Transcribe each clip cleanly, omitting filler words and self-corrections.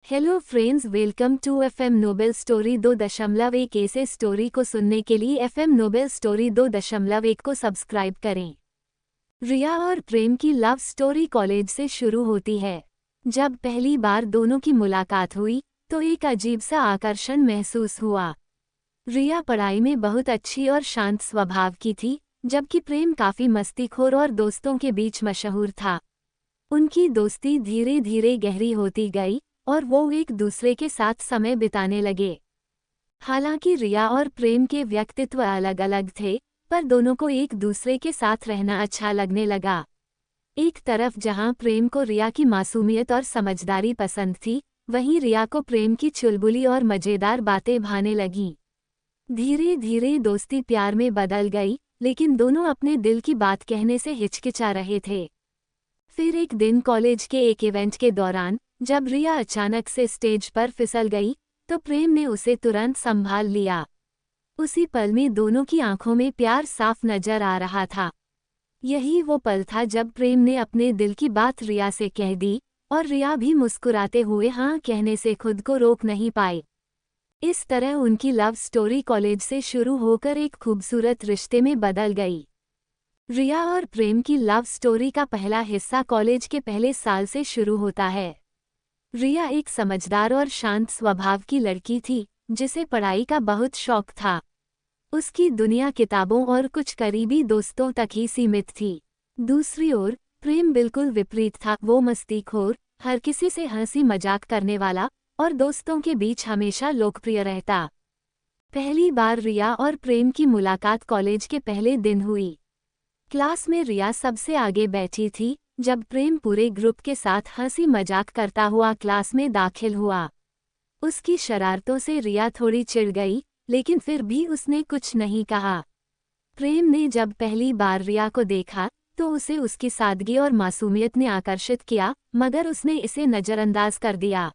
Hello friends, welcome to FM noble story 2.1। ऐसे story को सुनने के लिए एफएम नोबेल स्टोरी 2.1 को सब्सक्राइब करें। रिया और प्रेम की लव स्टोरी कॉलेज से शुरू होती है। जब पहली बार दोनों की मुलाकात हुई तो एक अजीब सा आकर्षण महसूस हुआ। रिया पढ़ाई में बहुत अच्छी और शांत स्वभाव की थी, जबकि प्रेम काफी मस्तीखोर और दोस्तों के बीच मशहूर था। उनकी दोस्ती धीरे धीरे गहरी होती गई और वो एक दूसरे के साथ समय बिताने लगे। हालांकि रिया और प्रेम के व्यक्तित्व अलग अलग थे, पर दोनों को एक दूसरे के साथ रहना अच्छा लगने लगा। एक तरफ जहां प्रेम को रिया की मासूमियत और समझदारी पसंद थी, वहीं रिया को प्रेम की चुलबुली और मजेदार बातें भाने लगीं। धीरे धीरे दोस्ती प्यार में बदल गई, लेकिन दोनों अपने दिल की बात कहने से हिचकिचा रहे थे। फिर एक दिन कॉलेज के एक इवेंट के दौरान जब रिया अचानक से स्टेज पर फिसल गई तो प्रेम ने उसे तुरंत संभाल लिया। उसी पल में दोनों की आंखों में प्यार साफ नजर आ रहा था। यही वो पल था जब प्रेम ने अपने दिल की बात रिया से कह दी और रिया भी मुस्कुराते हुए हाँ कहने से खुद को रोक नहीं पाई। इस तरह उनकी लव स्टोरी कॉलेज से शुरू होकर एक खूबसूरत रिश्ते में बदल गई। रिया और प्रेम की लव स्टोरी का पहला हिस्सा कॉलेज के पहले साल से शुरू होता है। रिया एक समझदार और शांत स्वभाव की लड़की थी, जिसे पढ़ाई का बहुत शौक था। उसकी दुनिया किताबों और कुछ करीबी दोस्तों तक ही सीमित थी। दूसरी ओर प्रेम बिल्कुल विपरीत था। वो मस्तीखोर, हर किसी से हंसी मजाक करने वाला और दोस्तों के बीच हमेशा लोकप्रिय रहता। पहली बार रिया और प्रेम की मुलाकात कॉलेज के पहले दिन हुई। क्लास में रिया सबसे आगे बैठी थी, जब प्रेम पूरे ग्रुप के साथ हंसी मजाक करता हुआ क्लास में दाखिल हुआ। उसकी शरारतों से रिया थोड़ी चिढ़ गई, लेकिन फिर भी उसने कुछ नहीं कहा। प्रेम ने जब पहली बार रिया को देखा तो उसे उसकी सादगी और मासूमियत ने आकर्षित किया, मगर उसने इसे नज़रअंदाज कर दिया।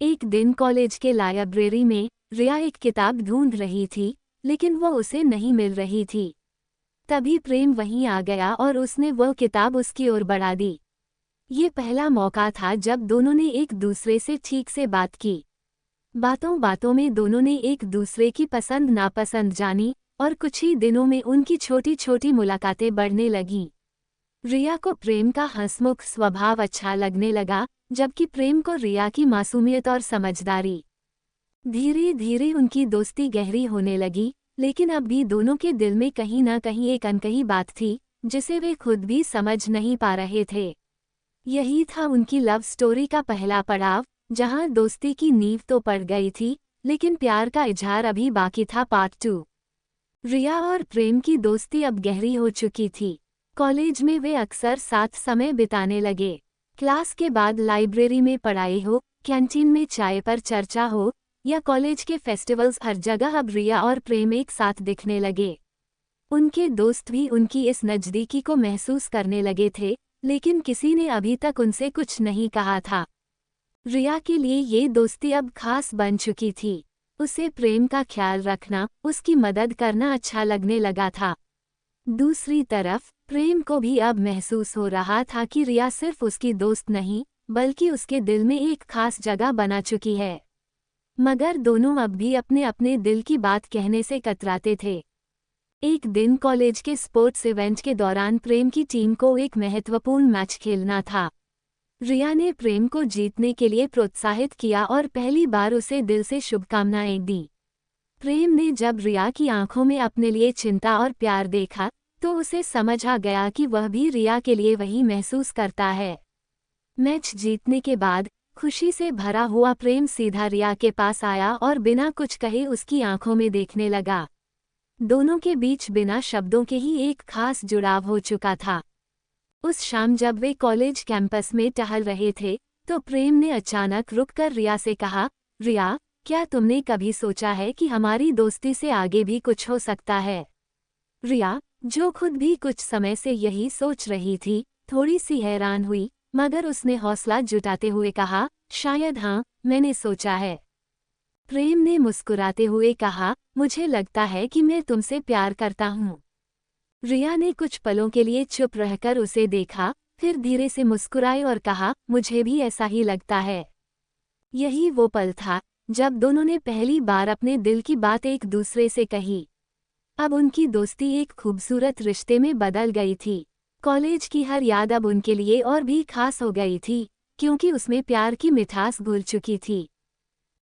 एक दिन कॉलेज के लाइब्रेरी में रिया एक किताब ढूंढ रही थी, लेकिन वो उसे नहीं मिल रही थी। तभी प्रेम वहीं आ गया और उसने वह किताब उसकी ओर बढ़ा दी। ये पहला मौका था जब दोनों ने एक दूसरे से ठीक से बात की। बातों बातों में दोनों ने एक दूसरे की पसंद नापसंद जानी और कुछ ही दिनों में उनकी छोटी छोटी मुलाकातें बढ़ने लगीं। रिया को प्रेम का हंसमुख स्वभाव अच्छा लगने लगा, जबकि प्रेम को रिया की मासूमियत और समझदारी। धीरे धीरे उनकी दोस्ती गहरी होने लगी, लेकिन अब भी दोनों के दिल में कहीं ना कहीं एक अनकही बात थी, जिसे वे खुद भी समझ नहीं पा रहे थे। यही था उनकी लव स्टोरी का पहला पड़ाव, जहां दोस्ती की नींव तो पड़ गई थी, लेकिन प्यार का इजहार अभी बाकी था। पार्ट 2। रिया और प्रेम की दोस्ती अब गहरी हो चुकी थी। कॉलेज में वे अक्सर साथ समय बिताने लगे। क्लास के बाद लाइब्रेरी में पढ़ाई हो, कैंटीन में चाय पर चर्चा हो या कॉलेज के फेस्टिवल्स, हर जगह अब रिया और प्रेम एक साथ दिखने लगे। उनके दोस्त भी उनकी इस नज़दीकी को महसूस करने लगे थे, लेकिन किसी ने अभी तक उनसे कुछ नहीं कहा था। रिया के लिए ये दोस्ती अब खास बन चुकी थी। उसे प्रेम का ख्याल रखना, उसकी मदद करना अच्छा लगने लगा था। दूसरी तरफ प्रेम को भी अब महसूस हो रहा था कि रिया सिर्फ उसकी दोस्त नहीं, बल्कि उसके दिल में एक खास जगह बना चुकी है। मगर दोनों अब भी अपने अपने दिल की बात कहने से कतराते थे। एक दिन कॉलेज के स्पोर्ट्स इवेंट के दौरान प्रेम की टीम को एक महत्वपूर्ण मैच खेलना था। रिया ने प्रेम को जीतने के लिए प्रोत्साहित किया और पहली बार उसे दिल से शुभकामनाएं दी। प्रेम ने जब रिया की आंखों में अपने लिए चिंता और प्यार देखा तो उसे समझ आ गया कि वह भी रिया के लिए वही महसूस करता है। मैच जीतने के बाद खुशी से भरा हुआ प्रेम सीधा रिया के पास आया और बिना कुछ कहे उसकी आंखों में देखने लगा। दोनों के बीच बिना शब्दों के ही एक खास जुड़ाव हो चुका था। उस शाम जब वे कॉलेज कैंपस में टहल रहे थे तो प्रेम ने अचानक रुककर रिया से कहा, रिया, क्या तुमने कभी सोचा है कि हमारी दोस्ती से आगे भी कुछ हो सकता है? रिया, जो खुद भी कुछ समय से यही सोच रही थी, थोड़ी सी हैरान हुई, मगर उसने हौसला जुटाते हुए कहा, शायद हाँ, मैंने सोचा है। प्रेम ने मुस्कुराते हुए कहा, मुझे लगता है कि मैं तुमसे प्यार करता हूँ। रिया ने कुछ पलों के लिए चुप रहकर उसे देखा, फिर धीरे से मुस्कुराई और कहा, मुझे भी ऐसा ही लगता है। यही वो पल था जब दोनों ने पहली बार अपने दिल की बात एक दूसरे से कही। अब उनकी दोस्ती एक खूबसूरत रिश्ते में बदल गई थी। कॉलेज की हर याद अब उनके लिए और भी खास हो गई थी, क्योंकि उसमें प्यार की मिठास घुल चुकी थी।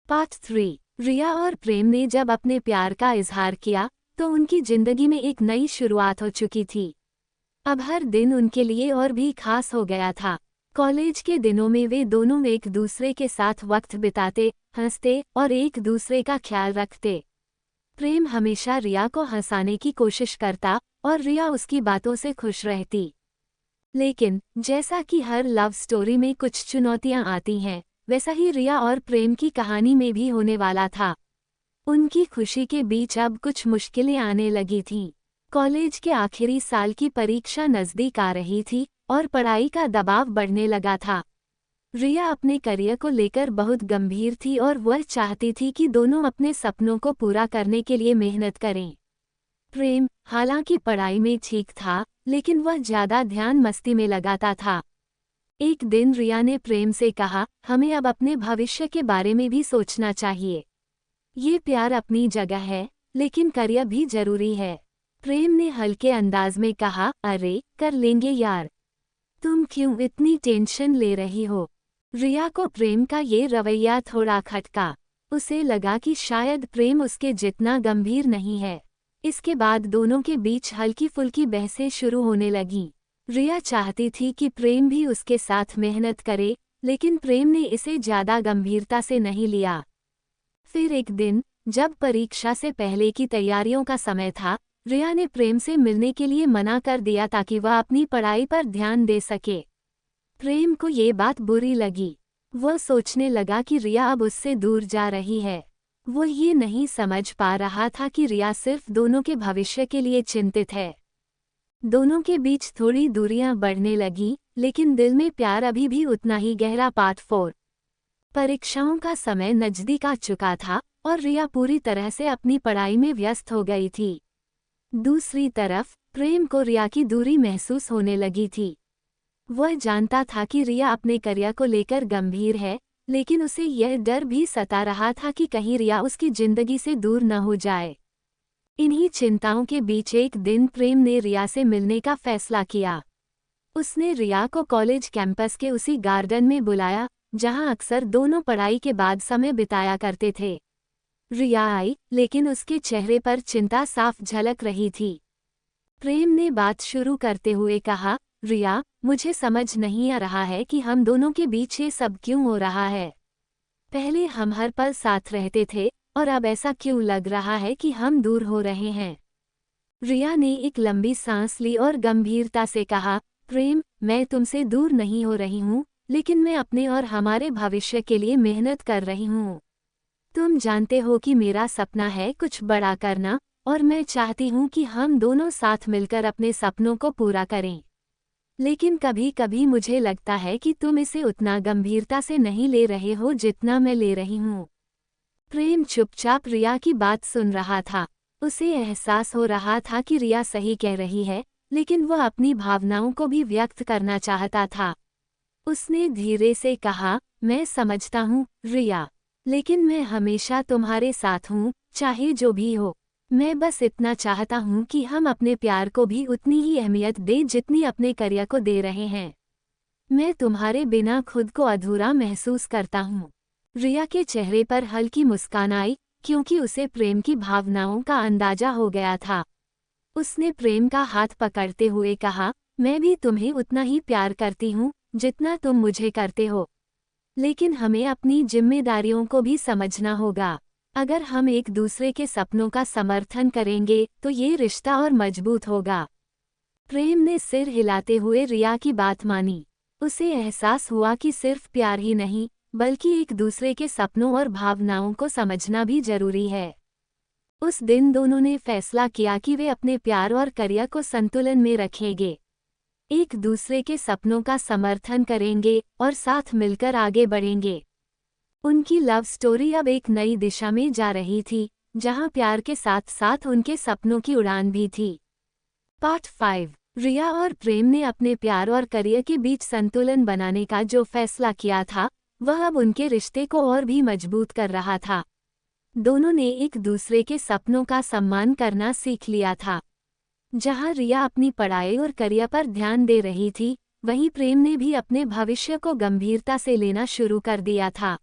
पार्ट 3। रिया और प्रेम ने जब अपने प्यार का इजहार किया तो उनकी जिंदगी में एक नई शुरुआत हो चुकी थी। अब हर दिन उनके लिए और भी खास हो गया था। कॉलेज के दिनों में वे दोनों एक दूसरे के साथ वक्त बिताते, हंसते और एक दूसरे का ख्याल रखते। प्रेम हमेशा रिया को हंसाने की कोशिश करता और रिया उसकी बातों से खुश रहती। लेकिन जैसा कि हर लव स्टोरी में कुछ चुनौतियां आती हैं, वैसा ही रिया और प्रेम की कहानी में भी होने वाला था। उनकी खुशी के बीच अब कुछ मुश्किलें आने लगी थीं। कॉलेज के आखिरी साल की परीक्षा नज़दीक आ रही थी और पढ़ाई का दबाव बढ़ने लगा था। रिया अपने करियर को लेकर बहुत गंभीर थी और वह चाहती थी कि दोनों अपने सपनों को पूरा करने के लिए मेहनत करें। प्रेम हालांकि पढ़ाई में ठीक था, लेकिन वह ज्यादा ध्यान मस्ती में लगाता था। एक दिन रिया ने प्रेम से कहा, हमें अब अपने भविष्य के बारे में भी सोचना चाहिए। ये प्यार अपनी जगह है, लेकिन करियर भी जरूरी है। प्रेम ने हल्के अंदाज में कहा, अरे कर लेंगे यार, तुम क्यों इतनी टेंशन ले रही हो। रिया को प्रेम का ये रवैया थोड़ा खटका। उसे लगा कि शायद प्रेम उसके जितना गंभीर नहीं है। इसके बाद दोनों के बीच हल्की फुल्की बहसें शुरू होने लगीं। रिया चाहती थी कि प्रेम भी उसके साथ मेहनत करे, लेकिन प्रेम ने इसे ज्यादा गंभीरता से नहीं लिया। फिर एक दिन जब परीक्षा से पहले की तैयारियों का समय था, रिया ने प्रेम से मिलने के लिए मना कर दिया ताकि वह अपनी पढ़ाई पर ध्यान दे सके। प्रेम को ये बात बुरी लगी। वह सोचने लगा कि रिया अब उससे दूर जा रही है। वो ये नहीं समझ पा रहा था कि रिया सिर्फ दोनों के भविष्य के लिए चिंतित है। दोनों के बीच थोड़ी दूरियां बढ़ने लगी, लेकिन दिल में प्यार अभी भी उतना ही गहरा। पार्ट 4। परीक्षाओं का समय नजदीक आ चुका था और रिया पूरी तरह से अपनी पढ़ाई में व्यस्त हो गई थी। दूसरी तरफ प्रेम को रिया की दूरी महसूस होने लगी थी। वह जानता था कि रिया अपने करियर को लेकर गंभीर है, लेकिन उसे यह डर भी सता रहा था कि कहीं रिया उसकी जिंदगी से दूर न हो जाए। इन्हीं चिंताओं के बीच एक दिन प्रेम ने रिया से मिलने का फैसला किया। उसने रिया को कॉलेज कैंपस के उसी गार्डन में बुलाया जहां अक्सर दोनों पढ़ाई के बाद समय बिताया करते थे। रिया आई, लेकिन उसके चेहरे पर चिंता साफ झलक रही थी। प्रेम ने बात शुरू करते हुए कहा, रिया, मुझे समझ नहीं आ रहा है कि हम दोनों के बीच ये सब क्यों हो रहा है। पहले हम हर पल साथ रहते थे और अब ऐसा क्यों लग रहा है कि हम दूर हो रहे हैं। रिया ने एक लंबी सांस ली और गंभीरता से कहा, प्रेम, मैं तुमसे दूर नहीं हो रही हूँ, लेकिन मैं अपने और हमारे भविष्य के लिए मेहनत कर रही हूँ। तुम जानते हो कि मेरा सपना है कुछ बड़ा करना, और मैं चाहती हूँ कि हम दोनों साथ मिलकर अपने सपनों को पूरा करें। लेकिन कभी कभी मुझे लगता है कि तुम इसे उतना गंभीरता से नहीं ले रहे हो जितना मैं ले रही हूँ। प्रेम चुपचाप रिया की बात सुन रहा था। उसे एहसास हो रहा था कि रिया सही कह रही है, लेकिन वह अपनी भावनाओं को भी व्यक्त करना चाहता था। उसने धीरे से कहा, मैं समझता हूँ रिया, लेकिन मैं हमेशा तुम्हारे साथ हूँ, चाहे जो भी हो। मैं बस इतना चाहता हूँ कि हम अपने प्यार को भी उतनी ही अहमियत दें जितनी अपने करियर को दे रहे हैं। मैं तुम्हारे बिना खुद को अधूरा महसूस करता हूँ। रिया के चेहरे पर हल्की मुस्कान आई, क्योंकि उसे प्रेम की भावनाओं का अंदाजा हो गया था। उसने प्रेम का हाथ पकड़ते हुए कहा, मैं भी तुम्हें उतना ही प्यार करती हूँ जितना तुम मुझे करते हो। लेकिन हमें अपनी जिम्मेदारियों को भी समझना होगा। अगर हम एक दूसरे के सपनों का समर्थन करेंगे तो ये रिश्ता और मजबूत होगा। प्रेम ने सिर हिलाते हुए रिया की बात मानी। उसे एहसास हुआ कि सिर्फ प्यार ही नहीं, बल्कि एक दूसरे के सपनों और भावनाओं को समझना भी जरूरी है। उस दिन दोनों ने फैसला किया कि वे अपने प्यार और करियर को संतुलन में रखेंगे, एक दूसरे के सपनों का समर्थन करेंगे और साथ मिलकर आगे बढ़ेंगे। उनकी लव स्टोरी अब एक नई दिशा में जा रही थी, जहां प्यार के साथ साथ उनके सपनों की उड़ान भी थी। पार्ट 5। रिया और प्रेम ने अपने प्यार और करियर के बीच संतुलन बनाने का जो फैसला किया था, वह अब उनके रिश्ते को और भी मजबूत कर रहा था। दोनों ने एक दूसरे के सपनों का सम्मान करना सीख लिया था। जहां रिया अपनी पढ़ाई और करियर पर ध्यान दे रही थी, वहीं प्रेम ने भी अपने भविष्य को गंभीरता से लेना शुरू कर दिया था।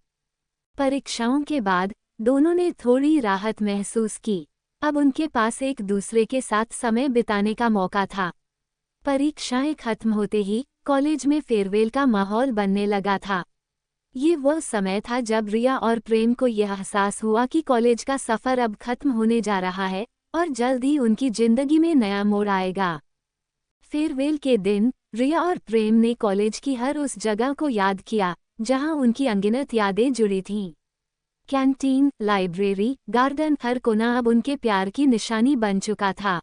परीक्षाओं के बाद दोनों ने थोड़ी राहत महसूस की। अब उनके पास एक दूसरे के साथ समय बिताने का मौका था। परीक्षाएं खत्म होते ही कॉलेज में फेयरवेल का माहौल बनने लगा था। ये वह समय था जब रिया और प्रेम को यह एहसास हुआ कि कॉलेज का सफ़र अब खत्म होने जा रहा है और जल्द ही उनकी जिंदगी में नया मोड़ आएगा। फेयरवेल के दिन रिया और प्रेम ने कॉलेज की हर उस जगह को याद किया जहां उनकी अनगिनत यादें जुड़ी थीं। कैंटीन, लाइब्रेरी, गार्डन, हर कोना अब उनके प्यार की निशानी बन चुका था।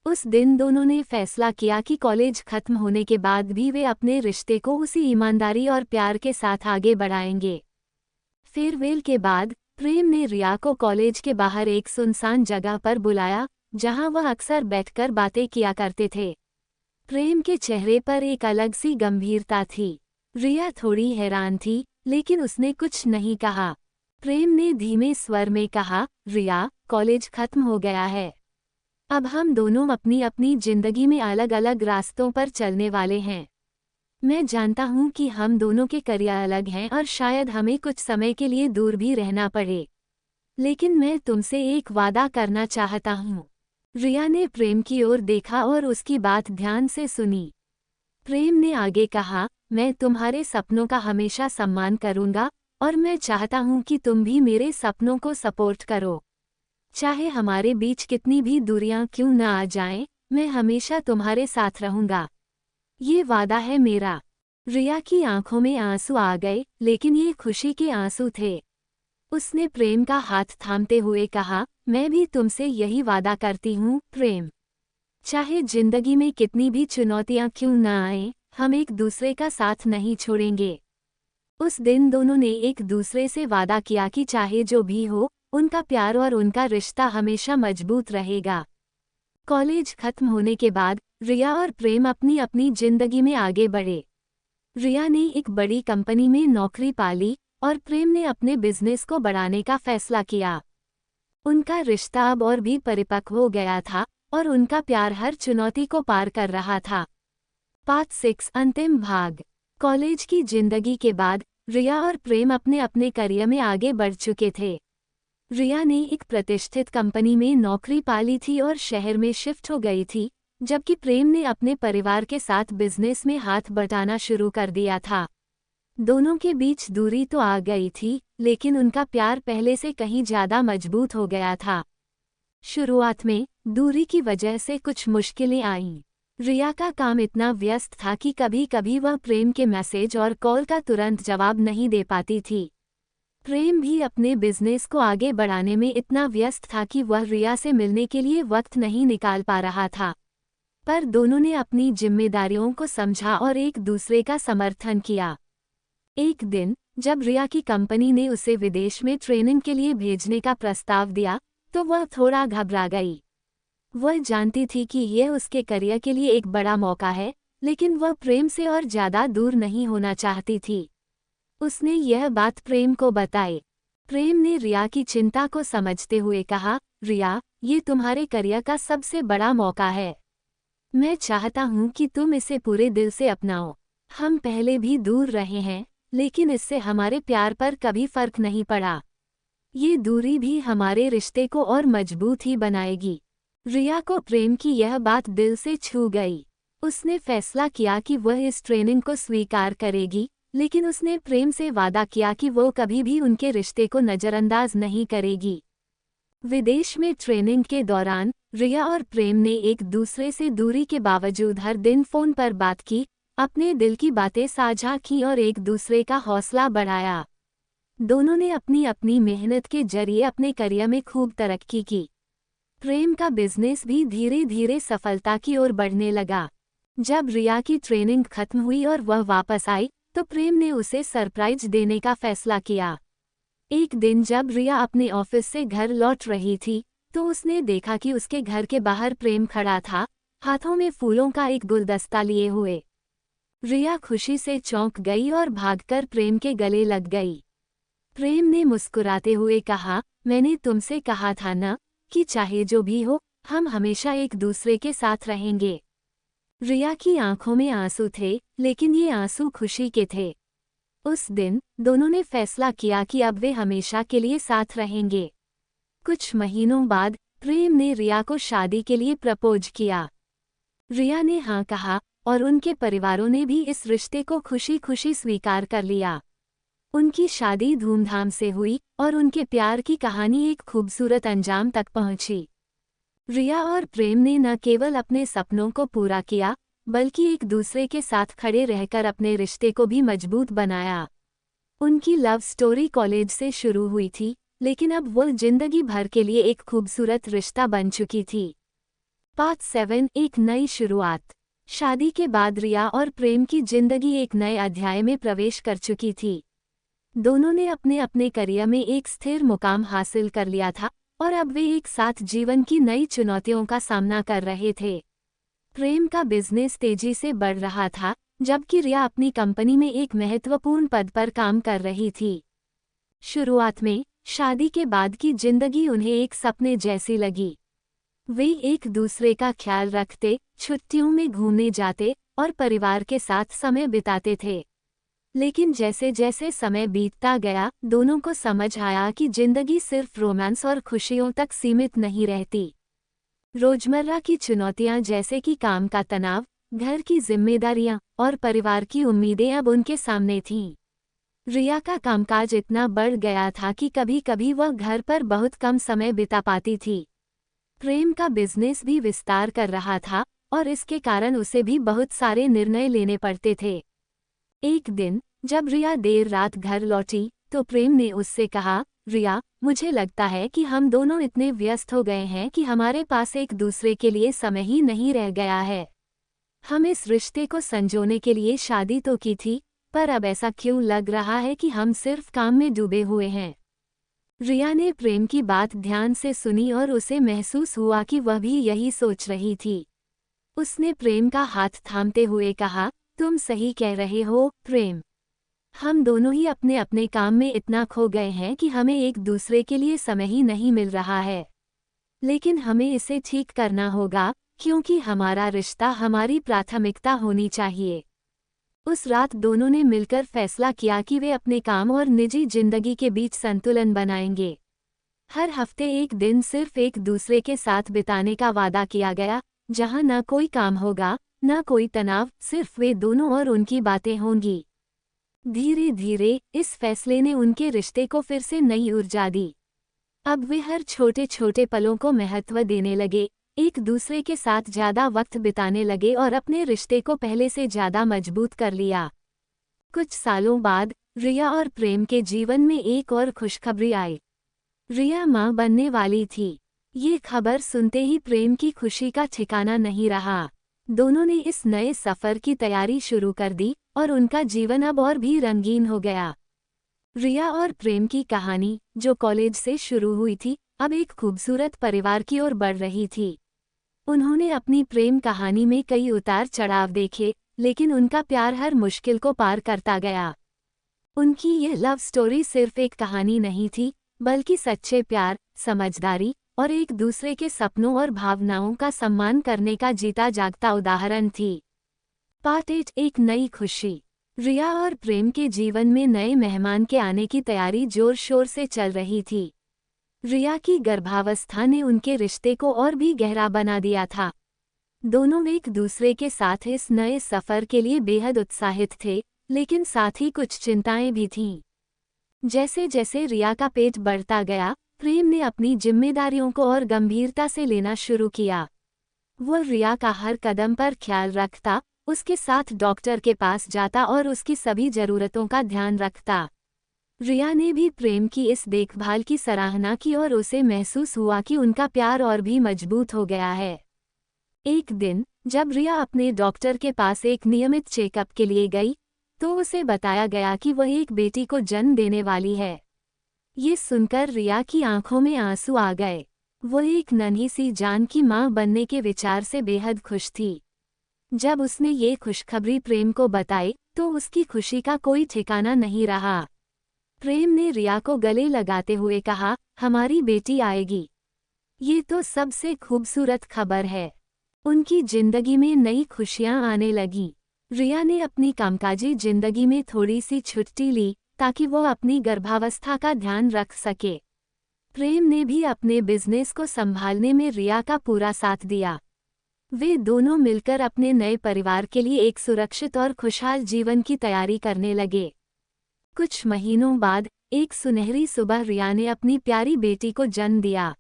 उस दिन दोनों ने फैसला किया कि कॉलेज खत्म होने के बाद भी वे अपने रिश्ते को उसी ईमानदारी और प्यार के साथ आगे बढ़ाएंगे। फेयरवेल के बाद प्रेम ने रिया को कॉलेज के बाहर एक सुनसान जगह पर बुलाया, जहां वह अक्सर बैठकर बातें किया करते थे। प्रेम के चेहरे पर एक अलग सी गंभीरता थी। रिया थोड़ी हैरान थी, लेकिन उसने कुछ नहीं कहा। प्रेम ने धीमे स्वर में कहा, रिया, कॉलेज खत्म हो गया है। अब हम दोनों अपनी अपनी जिंदगी में अलग अलग रास्तों पर चलने वाले हैं। मैं जानता हूं कि हम दोनों के करियर अलग हैं और शायद हमें कुछ समय के लिए दूर भी रहना पड़े, लेकिन मैं तुमसे एक वादा करना चाहता हूं। रिया ने प्रेम की ओर देखा और उसकी बात ध्यान से सुनी। प्रेम ने आगे कहा, मैं तुम्हारे सपनों का हमेशा सम्मान करूंगा और मैं चाहता हूं कि तुम भी मेरे सपनों को सपोर्ट करो। चाहे हमारे बीच कितनी भी दूरियां क्यों न आ जाएं, मैं हमेशा तुम्हारे साथ रहूंगा। ये वादा है मेरा। रिया की आंखों में आंसू आ गए, लेकिन ये खुशी के आंसू थे। उसने प्रेम का हाथ थामते हुए कहा, मैं भी तुमसे यही वादा करती हूँ प्रेम। चाहे जिंदगी में कितनी भी चुनौतियां क्यों न आएं, हम एक दूसरे का साथ नहीं छोड़ेंगे। उस दिन दोनों ने एक दूसरे से वादा किया कि चाहे जो भी हो, उनका प्यार और उनका रिश्ता हमेशा मजबूत रहेगा। कॉलेज खत्म होने के बाद रिया और प्रेम अपनी अपनी जिंदगी में आगे बढ़े। रिया ने एक बड़ी कंपनी में नौकरी पाली और प्रेम ने अपने बिजनेस को बढ़ाने का फैसला किया। उनका रिश्ता अब और भी परिपक्व हो गया था और उनका प्यार हर चुनौती को पार कर रहा था। पार्ट 6 अंतिम भाग। कॉलेज की जिंदगी के बाद रिया और प्रेम अपने अपने करियर में आगे बढ़ चुके थे। रिया ने एक प्रतिष्ठित कंपनी में नौकरी पाली थी और शहर में शिफ्ट हो गई थी, जबकि प्रेम ने अपने परिवार के साथ बिजनेस में हाथ बटाना शुरू कर दिया था। दोनों के बीच दूरी तो आ गई थी, लेकिन उनका प्यार पहले से कहीं ज्यादा मजबूत हो गया था। शुरुआत में दूरी की वजह से कुछ मुश्किलें आईं। रिया का काम इतना व्यस्त था कि कभी कभी वह प्रेम के मैसेज और कॉल का तुरंत जवाब नहीं दे पाती थी। प्रेम भी अपने बिजनेस को आगे बढ़ाने में इतना व्यस्त था कि वह रिया से मिलने के लिए वक्त नहीं निकाल पा रहा था। पर दोनों ने अपनी जिम्मेदारियों को समझा और एक दूसरे का समर्थन किया। एक दिन जब रिया की कंपनी ने उसे विदेश में ट्रेनिंग के लिए भेजने का प्रस्ताव दिया, तो वह थोड़ा घबरा गई। वह जानती थी कि यह उसके करियर के लिए एक बड़ा मौका है, लेकिन वह प्रेम से और ज्यादा दूर नहीं होना चाहती थी। उसने यह बात प्रेम को बताई। प्रेम ने रिया की चिंता को समझते हुए कहा, रिया, ये तुम्हारे करियर का सबसे बड़ा मौका है। मैं चाहता हूँ कि तुम इसे पूरे दिल से अपनाओ। हम पहले भी दूर रहे हैं, लेकिन इससे हमारे प्यार पर कभी फर्क नहीं पड़ा। ये दूरी भी हमारे रिश्ते को और मजबूत ही बनाएगी। रिया को प्रेम की यह बात दिल से छू गई। उसने फैसला किया कि वह इस ट्रेनिंग को स्वीकार करेगी, लेकिन उसने प्रेम से वादा किया कि वो कभी भी उनके रिश्ते को नज़रअंदाज नहीं करेगी। विदेश में ट्रेनिंग के दौरान रिया और प्रेम ने एक दूसरे से दूरी के बावजूद हर दिन फ़ोन पर बात की, अपने दिल की बातें साझा की और एक दूसरे का हौसला बढ़ाया। दोनों ने अपनी अपनी मेहनत के जरिए अपने करियर में खूब तरक्की की। प्रेम का बिजनेस भी धीरे धीरे सफलता की ओर बढ़ने लगा। जब रिया की ट्रेनिंग खत्म हुई और वह वापस आई, तो प्रेम ने उसे सरप्राइज देने का फैसला किया। एक दिन जब रिया अपने ऑफिस से घर लौट रही थी, तो उसने देखा कि उसके घर के बाहर प्रेम खड़ा था, हाथों में फूलों का एक गुलदस्ता लिए हुए। रिया खुशी से चौंक गई और भागकर प्रेम के गले लग गई। प्रेम ने मुस्कुराते हुए कहा, मैंने तुमसे कहा था ना कि चाहे जो भी हो, हम हमेशा एक दूसरे के साथ रहेंगे। रिया की आंखों में आंसू थे, लेकिन ये आंसू खुशी के थे। उस दिन दोनों ने फैसला किया कि अब वे हमेशा के लिए साथ रहेंगे। कुछ महीनों बाद प्रेम ने रिया को शादी के लिए प्रपोज किया। रिया ने हाँ कहा और उनके परिवारों ने भी इस रिश्ते को खुशी खुशी स्वीकार कर लिया। उनकी शादी धूमधाम से हुई और उनके प्यार की कहानी एक खूबसूरत अंजाम तक पहुंची। रिया और प्रेम ने न केवल अपने सपनों को पूरा किया, बल्कि एक दूसरे के साथ खड़े रहकर अपने रिश्ते को भी मजबूत बनाया। उनकी लव स्टोरी कॉलेज से शुरू हुई थी, लेकिन अब वो जिंदगी भर के लिए एक खूबसूरत रिश्ता बन चुकी थी। पार्ट 7, एक नई शुरुआत। शादी के बाद रिया और प्रेम की जिंदगी एक नए अध्याय में प्रवेश कर चुकी थी। दोनों ने अपने अपने करियर में एक स्थिर मुकाम हासिल कर लिया था और अब वे एक साथ जीवन की नई चुनौतियों का सामना कर रहे थे। प्रेम का बिजनेस तेजी से बढ़ रहा था, जबकि रिया अपनी कंपनी में एक महत्वपूर्ण पद पर काम कर रही थी। शुरुआत में शादी के बाद की जिंदगी उन्हें एक सपने जैसी लगी। वे एक दूसरे का ख्याल रखते, छुट्टियों में घूमने जाते और परिवार के साथ समय बिताते थे। लेकिन जैसे जैसे समय बीतता गया, दोनों को समझ आया कि जिंदगी सिर्फ रोमांस और खुशियों तक सीमित नहीं रहती। रोजमर्रा की चुनौतियां जैसे कि काम का तनाव, घर की जिम्मेदारियां और परिवार की उम्मीदें अब उनके सामने थीं। रिया का कामकाज इतना बढ़ गया था कि कभी कभी वह घर पर बहुत कम समय बिता पाती थी। प्रेम का बिजनेस भी विस्तार कर रहा था और इसके कारण उसे भी बहुत सारे निर्णय लेने पड़ते थे। एक दिन जब रिया देर रात घर लौटी तो प्रेम ने उससे कहा, रिया, मुझे लगता है कि हम दोनों इतने व्यस्त हो गए हैं कि हमारे पास एक दूसरे के लिए समय ही नहीं रह गया है। हम इस रिश्ते को संजोने के लिए शादी तो की थी, पर अब ऐसा क्यों लग रहा है कि हम सिर्फ काम में डूबे हुए हैं। रिया ने प्रेम की बात ध्यान से सुनी और उसे महसूस हुआ कि वह भी यही सोच रही थी। उसने प्रेम का हाथ थामते हुए कहा, तुम सही कह रहे हो प्रेम। हम दोनों ही अपने अपने काम में इतना खो गए हैं कि हमें एक दूसरे के लिए समय ही नहीं मिल रहा है। लेकिन हमें इसे ठीक करना होगा, क्योंकि हमारा रिश्ता हमारी प्राथमिकता होनी चाहिए। उस रात दोनों ने मिलकर फैसला किया कि वे अपने काम और निजी जिंदगी के बीच संतुलन बनाएंगे। हर हफ्ते एक दिन सिर्फ एक दूसरे के साथ बिताने का वादा किया गया, जहां न कोई काम होगा, न कोई तनाव, सिर्फ वे दोनों और उनकी बातें होंगी। धीरे धीरे इस फैसले ने उनके रिश्ते को फिर से नई ऊर्जा दी। अब वे हर छोटे छोटे पलों को महत्व देने लगे, एक दूसरे के साथ ज्यादा वक्त बिताने लगे और अपने रिश्ते को पहले से ज्यादा मजबूत कर लिया। कुछ सालों बाद रिया और प्रेम के जीवन में एक और खुशखबरी आई। रिया मां बनने वाली थी। ये खबर सुनते ही प्रेम की खुशी का ठिकाना नहीं रहा। दोनों ने इस नए सफर की तैयारी शुरू कर दी और उनका जीवन अब और भी रंगीन हो गया। रिया और प्रेम की कहानी, जो कॉलेज से शुरू हुई थी, अब एक खूबसूरत परिवार की ओर बढ़ रही थी। उन्होंने अपनी प्रेम कहानी में कई उतार चढ़ाव देखे, लेकिन उनका प्यार हर मुश्किल को पार करता गया। उनकी ये लव स्टोरी सिर्फ एक कहानी नहीं थी, बल्कि सच्चे प्यार, समझदारी और एक दूसरे के सपनों और भावनाओं का सम्मान करने का जीता जागता उदाहरण थी। पार्ट 8, एक नई खुशी। रिया और प्रेम के जीवन में नए मेहमान के आने की तैयारी जोर शोर से चल रही थी। रिया की गर्भावस्था ने उनके रिश्ते को और भी गहरा बना दिया था। दोनों एक दूसरे के साथ इस नए सफर के लिए बेहद उत्साहित थे, लेकिन साथ ही कुछ चिंताएं भी थीं। जैसे जैसे रिया का पेट बढ़ता गया, प्रेम ने अपनी जिम्मेदारियों को और गंभीरता से लेना शुरू किया। वो रिया का हर कदम पर ख्याल रखता, उसके साथ डॉक्टर के पास जाता और उसकी सभी जरूरतों का ध्यान रखता। रिया ने भी प्रेम की इस देखभाल की सराहना की और उसे महसूस हुआ कि उनका प्यार और भी मजबूत हो गया है। एक दिन जब रिया अपने डॉक्टर के पास एक नियमित चेकअप के लिए गई, तो उसे बताया गया कि वह एक बेटी को जन्म देने वाली है। ये सुनकर रिया की आंखों में आंसू आ गए। वो एक नन्ही सी जान की मां बनने के विचार से बेहद खुश थी। जब उसने ये खुशखबरी प्रेम को बताई तो उसकी खुशी का कोई ठिकाना नहीं रहा। प्रेम ने रिया को गले लगाते हुए कहा, हमारी बेटी आएगी। ये तो सबसे खूबसूरत खबर है। उनकी जिंदगी में नई खुशियां आने लगीं। रिया ने अपनी कामकाजी जिंदगी में थोड़ी सी छुट्टी ली ताकि वो अपनी गर्भावस्था का ध्यान रख सके। प्रेम ने भी अपने बिजनेस को संभालने में रिया का पूरा साथ दिया। वे दोनों मिलकर अपने नए परिवार के लिए एक सुरक्षित और खुशहाल जीवन की तैयारी करने लगे। कुछ महीनों बाद एक सुनहरी सुबह रिया ने अपनी प्यारी बेटी को जन्म दिया।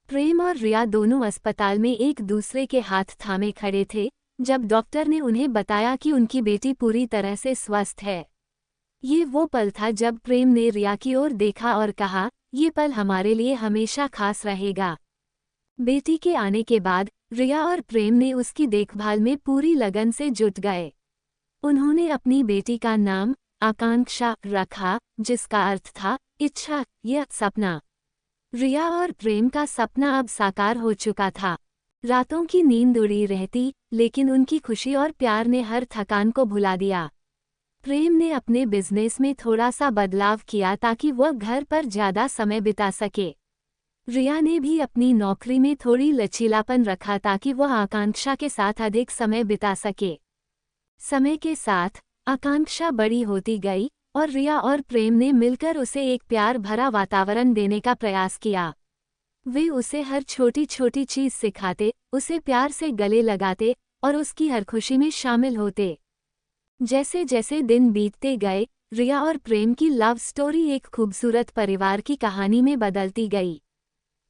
प्रेम और रिया दोनों अस्पताल में एक दूसरे के हाथ थामे खड़े थे जब डॉक्टर ने उन्हें बताया कि उनकी बेटी पूरी तरह से स्वस्थ है। ये वो पल था जब प्रेम ने रिया की ओर देखा और कहा, ये पल हमारे लिए हमेशा खास रहेगा। बेटी के आने के बाद रिया और प्रेम ने उसकी देखभाल में पूरी लगन से जुट गए। उन्होंने अपनी बेटी का नाम आकांक्षा रखा, जिसका अर्थ था इच्छा या सपना। रिया और प्रेम का सपना अब साकार हो चुका था। रातों की नींद उड़ी रहती, लेकिन उनकी खुशी और प्यार ने हर थकान को भुला दिया। प्रेम ने अपने बिजनेस में थोड़ा सा बदलाव किया ताकि वह घर पर ज्यादा समय बिता सके। रिया ने भी अपनी नौकरी में थोड़ी लचीलापन रखा ताकि वह आकांक्षा के साथ अधिक समय बिता सके। समय के साथ आकांक्षा बड़ी होती गई और रिया और प्रेम ने मिलकर उसे एक प्यार भरा वातावरण देने का प्रयास किया। वे उसे हर छोटी छोटी चीज सिखाते, उसे प्यार से गले लगाते और उसकी हर खुशी में शामिल होते। जैसे जैसे दिन बीतते गए, रिया और प्रेम की लव स्टोरी एक खूबसूरत परिवार की कहानी में बदलती गई।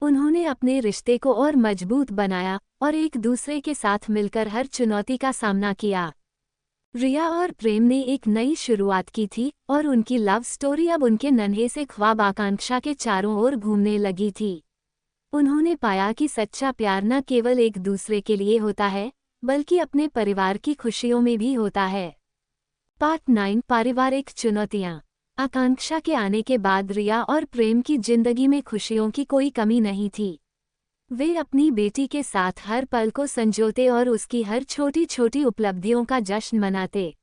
उन्होंने अपने रिश्ते को और मजबूत बनाया और एक दूसरे के साथ मिलकर हर चुनौती का सामना किया। रिया और प्रेम ने एक नई शुरुआत की थी और उनकी लव स्टोरी अब उनके नन्हे से ख्वाब आकांक्षा के चारों ओर घूमने लगी थी। उन्होंने पाया कि सच्चा प्यार न केवल एक दूसरे के लिए होता है, बल्कि अपने परिवार की खुशियों में भी होता है। पार्ट 9, पारिवारिक चुनौतियां। आकांक्षा के आने के बाद रिया और प्रेम की जिंदगी में खुशियों की कोई कमी नहीं थी। वे अपनी बेटी के साथ हर पल को संजोते और उसकी हर छोटी छोटी उपलब्धियों का जश्न मनाते।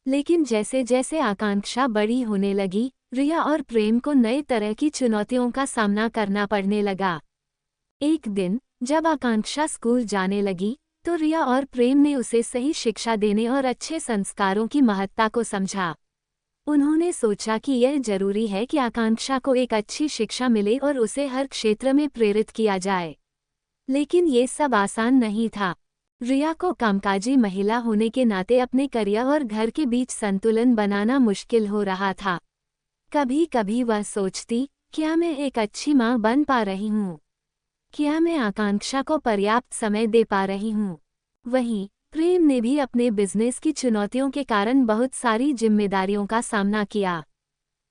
लेकिन जैसे जैसे आकांक्षा बड़ी होने लगी, रिया और प्रेम को नए तरह की चुनौतियों का सामना करना पड़ने लगा। एक दिन जब आकांक्षा स्कूल जाने लगी तो रिया और प्रेम ने उसे सही शिक्षा देने और अच्छे संस्कारों की महत्ता को समझा। उन्होंने सोचा कि यह जरूरी है कि आकांक्षा को एक अच्छी शिक्षा मिले और उसे हर क्षेत्र में प्रेरित किया जाए। लेकिन ये सब आसान नहीं था। रिया को कामकाजी महिला होने के नाते अपने करियर और घर के बीच संतुलन बनाना मुश्किल हो रहा था। कभी कभी वह सोचती, क्या मैं एक अच्छी माँ बन पा रही हूँ? क्या मैं आकांक्षा को पर्याप्त समय दे पा रही हूँ? वहीं प्रेम ने भी अपने बिजनेस की चुनौतियों के कारण बहुत सारी जिम्मेदारियों का सामना किया।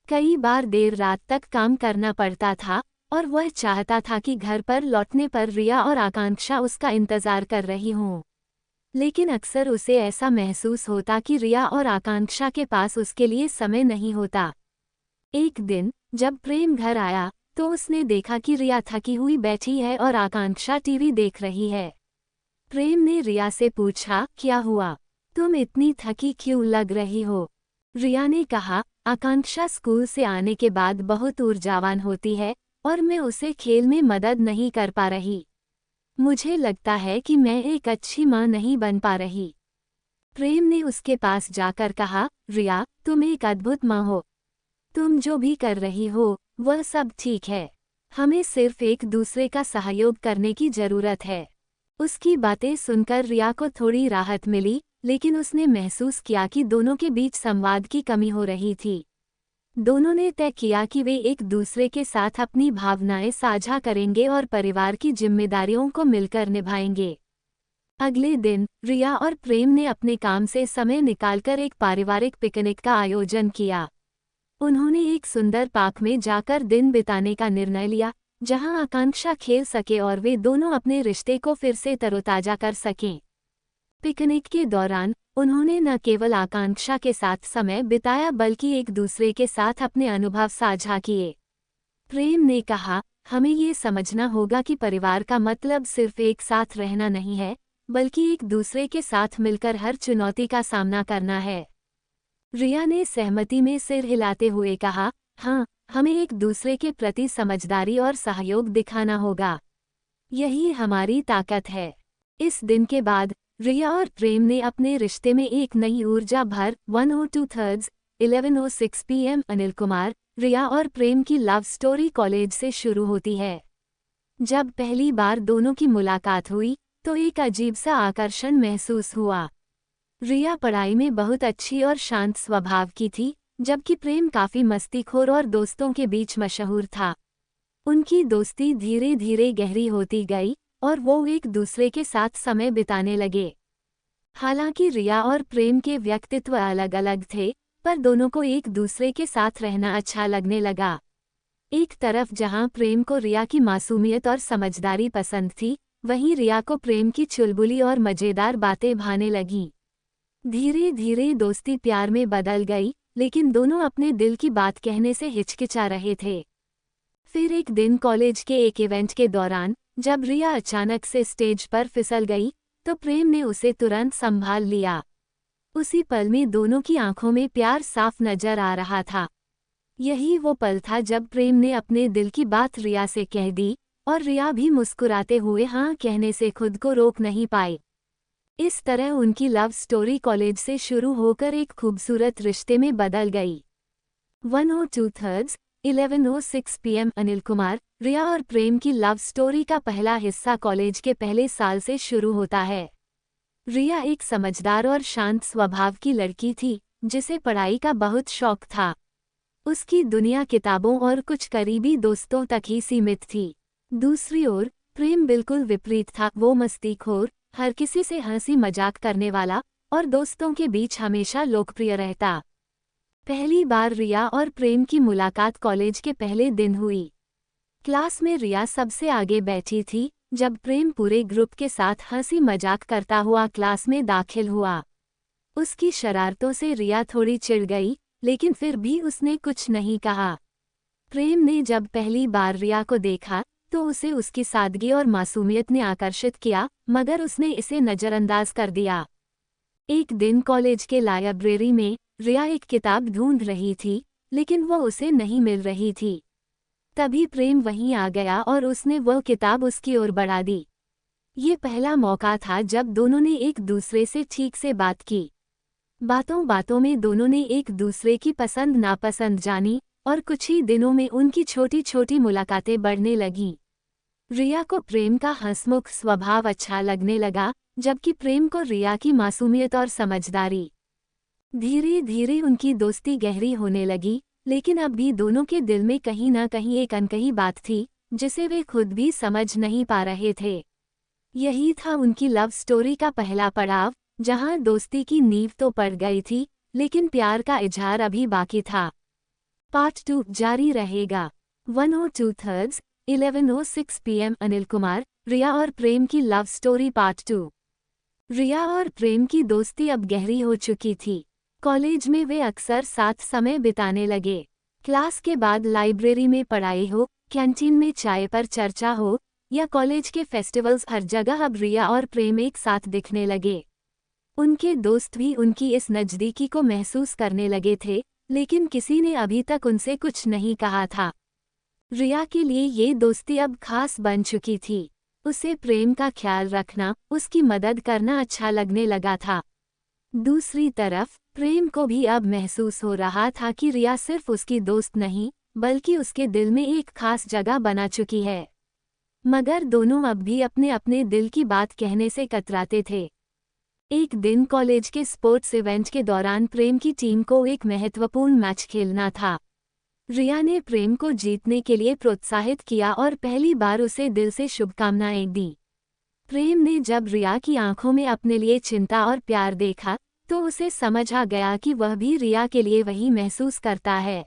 कई बार देर रात तक काम करना पड़ता था और वह चाहता था कि घर पर लौटने पर रिया और आकांक्षा उसका इंतजार कर रही हों। लेकिन अक्सर उसे ऐसा महसूस होता कि रिया और आकांक्षा के पास उसके लिए समय नहीं होता। एक दिन जब प्रेम घर आया तो उसने देखा कि रिया थकी हुई बैठी है और आकांक्षा टीवी देख रही है। प्रेम ने रिया से पूछा, क्या हुआ? तुम इतनी थकी क्यों लग रही हो? रिया ने कहा, आकांक्षा स्कूल से आने के बाद बहुत ऊर्जावान होती है और मैं उसे खेल में मदद नहीं कर पा रही। मुझे लगता है कि मैं एक अच्छी माँ नहीं बन पा रही। प्रेम ने उसके पास जाकर कहा, रिया, तुम एक अद्भुत माँ हो। तुम जो भी कर रही हो वह सब ठीक है। हमें सिर्फ एक दूसरे का सहयोग करने की जरूरत है। उसकी बातें सुनकर रिया को थोड़ी राहत मिली, लेकिन उसने महसूस किया कि दोनों के बीच संवाद की कमी हो रही थी। दोनों ने तय किया कि वे एक दूसरे के साथ अपनी भावनाएं साझा करेंगे और परिवार की जिम्मेदारियों को मिलकर निभाएंगे। अगले दिन रिया और प्रेम ने अपने काम से समय निकालकर एक पारिवारिक पिकनिक का आयोजन किया। उन्होंने एक सुंदर पार्क में जाकर दिन बिताने का निर्णय लिया, जहां आकांक्षा खेल सके और वे दोनों अपने रिश्ते को फिर से तरोताजा कर सकें। पिकनिक के दौरान उन्होंने न केवल आकांक्षा के साथ समय बिताया बल्कि एक दूसरे के साथ अपने अनुभव साझा किए। प्रेम ने कहा, हमें ये समझना होगा कि परिवार का मतलब सिर्फ एक साथ रहना नहीं है, बल्कि एक दूसरे के साथ मिलकर हर चुनौती का सामना करना है। रिया ने सहमति में सिर हिलाते हुए कहा, हाँ, हमें एक दूसरे के प्रति समझदारी और सहयोग दिखाना होगा। यही हमारी ताकत है। इस दिन के बाद रिया और प्रेम ने अपने रिश्ते में एक नई ऊर्जा भर 102 11:06 PM। अनिल कुमार, रिया और प्रेम की लव स्टोरी कॉलेज से शुरू होती है। जब पहली बार दोनों की मुलाकात हुई तो एक अजीब सा आकर्षण महसूस हुआ। रिया पढ़ाई में बहुत अच्छी और शांत स्वभाव की थी, जबकि प्रेम काफी मस्तीखोर और दोस्तों के बीच मशहूर था। उनकी दोस्ती धीरे धीरे गहरी होती गई और वो एक दूसरे के साथ समय बिताने लगे। हालांकि रिया और प्रेम के व्यक्तित्व अलग अलग थे, पर दोनों को एक दूसरे के साथ रहना अच्छा लगने लगा। एक तरफ जहां प्रेम को रिया की मासूमियत और समझदारी पसंद थी, वहीं रिया को प्रेम की चुलबुली और मजेदार बातें भाने लगीं। धीरे धीरे दोस्ती प्यार में बदल गई, लेकिन दोनों अपने दिल की बात कहने से हिचकिचा रहे थे। फिर एक दिन कॉलेज के एक इवेंट के दौरान जब रिया अचानक से स्टेज पर फिसल गई तो प्रेम ने उसे तुरंत संभाल लिया। उसी पल में दोनों की आंखों में प्यार साफ नजर आ रहा था। यही वो पल था जब प्रेम ने अपने दिल की बात रिया से कह दी और रिया भी मुस्कुराते हुए हाँ कहने से खुद को रोक नहीं पाई। इस तरह उनकी लव स्टोरी कॉलेज से शुरू होकर एक खूबसूरत रिश्ते में बदल गई। 102 11:06 PM। अनिल कुमार, रिया और प्रेम की लव स्टोरी का पहला हिस्सा कॉलेज के पहले साल से शुरू होता है। रिया एक समझदार और शांत स्वभाव की लड़की थी, जिसे पढ़ाई का बहुत शौक था। उसकी दुनिया किताबों और कुछ करीबी दोस्तों तक ही सीमित थी। दूसरी ओर प्रेम बिल्कुल विपरीत था। वो मस्तीखोर, हर किसी से हंसी मजाक करने वाला और दोस्तों के बीच हमेशा लोकप्रिय रहता। पहली बार रिया और प्रेम की मुलाकात कॉलेज के पहले दिन हुई। क्लास में रिया सबसे आगे बैठी थी, जब प्रेम पूरे ग्रुप के साथ हंसी मजाक करता हुआ क्लास में दाखिल हुआ। उसकी शरारतों से रिया थोड़ी चिढ़ गई, लेकिन फिर भी उसने कुछ नहीं कहा। प्रेम ने जब पहली बार रिया को देखा तो उसे उसकी सादगी और मासूमियत ने आकर्षित किया, मगर उसने इसे नज़रअंदाज कर दिया। एक दिन कॉलेज के लाइब्रेरी में रिया एक किताब ढूंढ रही थी, लेकिन वो उसे नहीं मिल रही थी। तभी प्रेम वहीं आ गया और उसने वह किताब उसकी ओर बढ़ा दी। ये पहला मौका था जब दोनों ने एक दूसरे से ठीक से बात की। बातों बातों में दोनों ने एक दूसरे की पसंद नापसंद जानी और कुछ ही दिनों में उनकी छोटी छोटी मुलाकातें बढ़ने लगीं। रिया को प्रेम का हंसमुख स्वभाव अच्छा लगने लगा, जबकि प्रेम को रिया की मासूमियत और समझदारी। धीरे धीरे उनकी दोस्ती गहरी होने लगी, लेकिन अब भी दोनों के दिल में कहीं ना कहीं एक अनकही बात थी, जिसे वे खुद भी समझ नहीं पा रहे थे। यही था उनकी लव स्टोरी का पहला पड़ाव, जहां दोस्ती की नींव तो पड़ गई थी, लेकिन प्यार का इजहार अभी बाकी था। पार्ट 2 जारी रहेगा। 102 11:06 PM। अनिल कुमार, रिया और प्रेम की लव स्टोरी पार्ट 2। रिया और प्रेम की दोस्ती अब गहरी हो चुकी थी। कॉलेज में वे अक्सर साथ समय बिताने लगे। क्लास के बाद लाइब्रेरी में पढ़ाई हो, कैंटीन में चाय पर चर्चा हो या कॉलेज के फेस्टिवल्स, हर जगह अब रिया और प्रेम एक साथ दिखने लगे। उनके दोस्त भी उनकी इस नज़दीकी को महसूस करने लगे थे, लेकिन किसी ने अभी तक उनसे कुछ नहीं कहा था। रिया के लिए ये दोस्ती अब खास बन चुकी थी। उसे प्रेम का ख्याल रखना, उसकी मदद करना अच्छा लगने लगा था। दूसरी तरफ प्रेम को भी अब महसूस हो रहा था कि रिया सिर्फ उसकी दोस्त नहीं, बल्कि उसके दिल में एक खास जगह बना चुकी है। मगर दोनों अब भी अपने अपने दिल की बात कहने से कतराते थे। एक दिन कॉलेज के स्पोर्ट्स इवेंट के दौरान प्रेम की टीम को एक महत्वपूर्ण मैच खेलना था। रिया ने प्रेम को जीतने के लिए प्रोत्साहित किया और पहली बार उसे दिल से शुभकामनाएं दी। प्रेम ने जब रिया की आंखों में अपने लिए चिंता और प्यार देखा तो उसे समझ आ गया कि वह भी रिया के लिए वही महसूस करता है।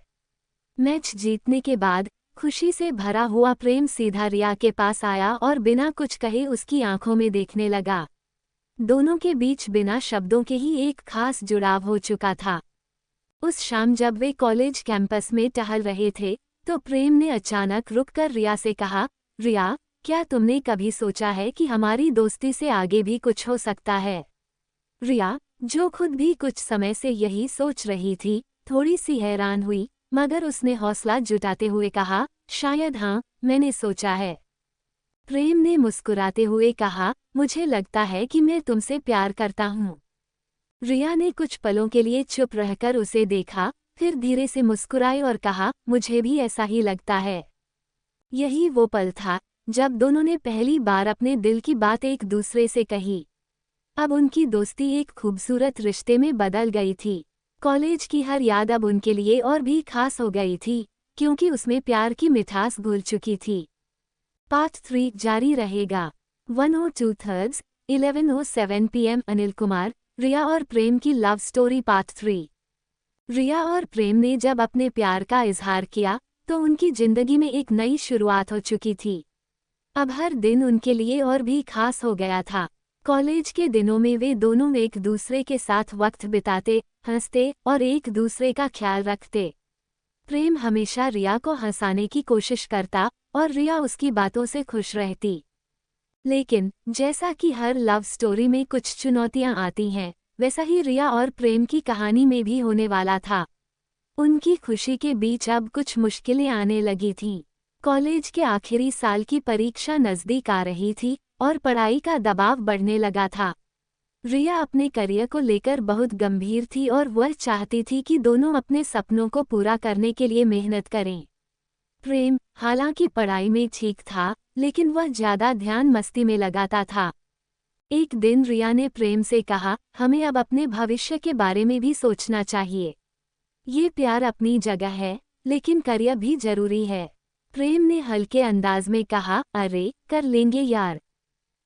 मैच जीतने के बाद खुशी से भरा हुआ प्रेम सीधा रिया के पास आया और बिना कुछ कहे उसकी आंखों में देखने लगा। दोनों के बीच बिना शब्दों के ही एक खास जुड़ाव हो चुका था। उस शाम जब वे कॉलेज कैंपस में टहल रहे थे तो प्रेम ने अचानक रुककर रिया से कहा, रिया, क्या तुमने कभी सोचा है कि हमारी दोस्ती से आगे भी कुछ हो सकता है? रिया, जो खुद भी कुछ समय से यही सोच रही थी, थोड़ी सी हैरान हुई, मगर उसने हौसला जुटाते हुए कहा, शायद हाँ, मैंने सोचा है। प्रेम ने मुस्कुराते हुए कहा, मुझे लगता है कि मैं तुमसे प्यार करता हूँ। रिया ने कुछ पलों के लिए चुप रहकर उसे देखा, फिर धीरे से मुस्कुराई और कहा, मुझे भी ऐसा ही लगता है। यही वो पल था जब दोनों ने पहली बार अपने दिल की बात एक दूसरे से कही। अब उनकी दोस्ती एक खूबसूरत रिश्ते में बदल गई थी। कॉलेज की हर याद अब उनके लिए और भी खास हो गई थी, क्योंकि उसमें प्यार की मिठास घुल चुकी थी। पार्ट 3 जारी रहेगा। 102 11:07 PM अनिल कुमार, रिया और प्रेम की लव स्टोरी पार्ट 3। रिया और प्रेम ने जब अपने प्यार का इजहार किया, तो उनकी जिंदगी में एक नई शुरुआत हो चुकी थी। अब हर दिन उनके लिए और भी खास हो गया था। कॉलेज के दिनों में वे दोनों एक दूसरे के साथ वक्त बिताते, हंसते और एक दूसरे का ख्याल रखते। प्रेम हमेशा रिया को हंसाने की कोशिश करता और रिया उसकी बातों से खुश रहती। लेकिन जैसा कि हर लव स्टोरी में कुछ चुनौतियां आती हैं, वैसा ही रिया और प्रेम की कहानी में भी होने वाला था। उनकी खुशी के बीच अब कुछ मुश्किलें आने लगी थीं। कॉलेज के आखिरी साल की परीक्षा नज़दीक आ रही थी और पढ़ाई का दबाव बढ़ने लगा था। रिया अपने करियर को लेकर बहुत गंभीर थी और वह चाहती थी कि दोनों अपने सपनों को पूरा करने के लिए मेहनत करें। प्रेम, हालांकि पढ़ाई में ठीक था, लेकिन वह ज़्यादा ध्यान मस्ती में लगाता था। एक दिन रिया ने प्रेम से कहा, हमें अब अपने भविष्य के बारे में भी सोचना चाहिए। ये प्यार अपनी जगह है, लेकिन करियर भी जरूरी है। प्रेम ने हल्के अंदाज में कहा, अरे कर लेंगे यार,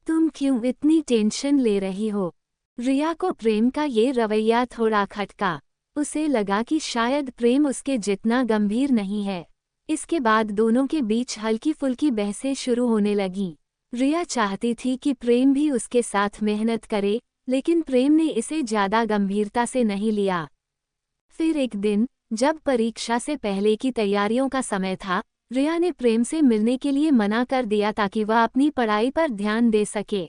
तुम क्यों इतनी टेंशन ले रही हो? रिया को प्रेम का ये रवैया थोड़ा खटका। उसे लगा कि शायद प्रेम उसके जितना गंभीर नहीं है। इसके बाद दोनों के बीच हल्की फुल्की बहसें शुरू होने लगीं। रिया चाहती थी कि प्रेम भी उसके साथ मेहनत करे, लेकिन प्रेम ने इसे ज़्यादा गंभीरता से नहीं लिया। फिर एक दिन, जब परीक्षा से पहले की तैयारियों का समय था, रिया ने प्रेम से मिलने के लिए मना कर दिया ताकि वह अपनी पढ़ाई पर ध्यान दे सके।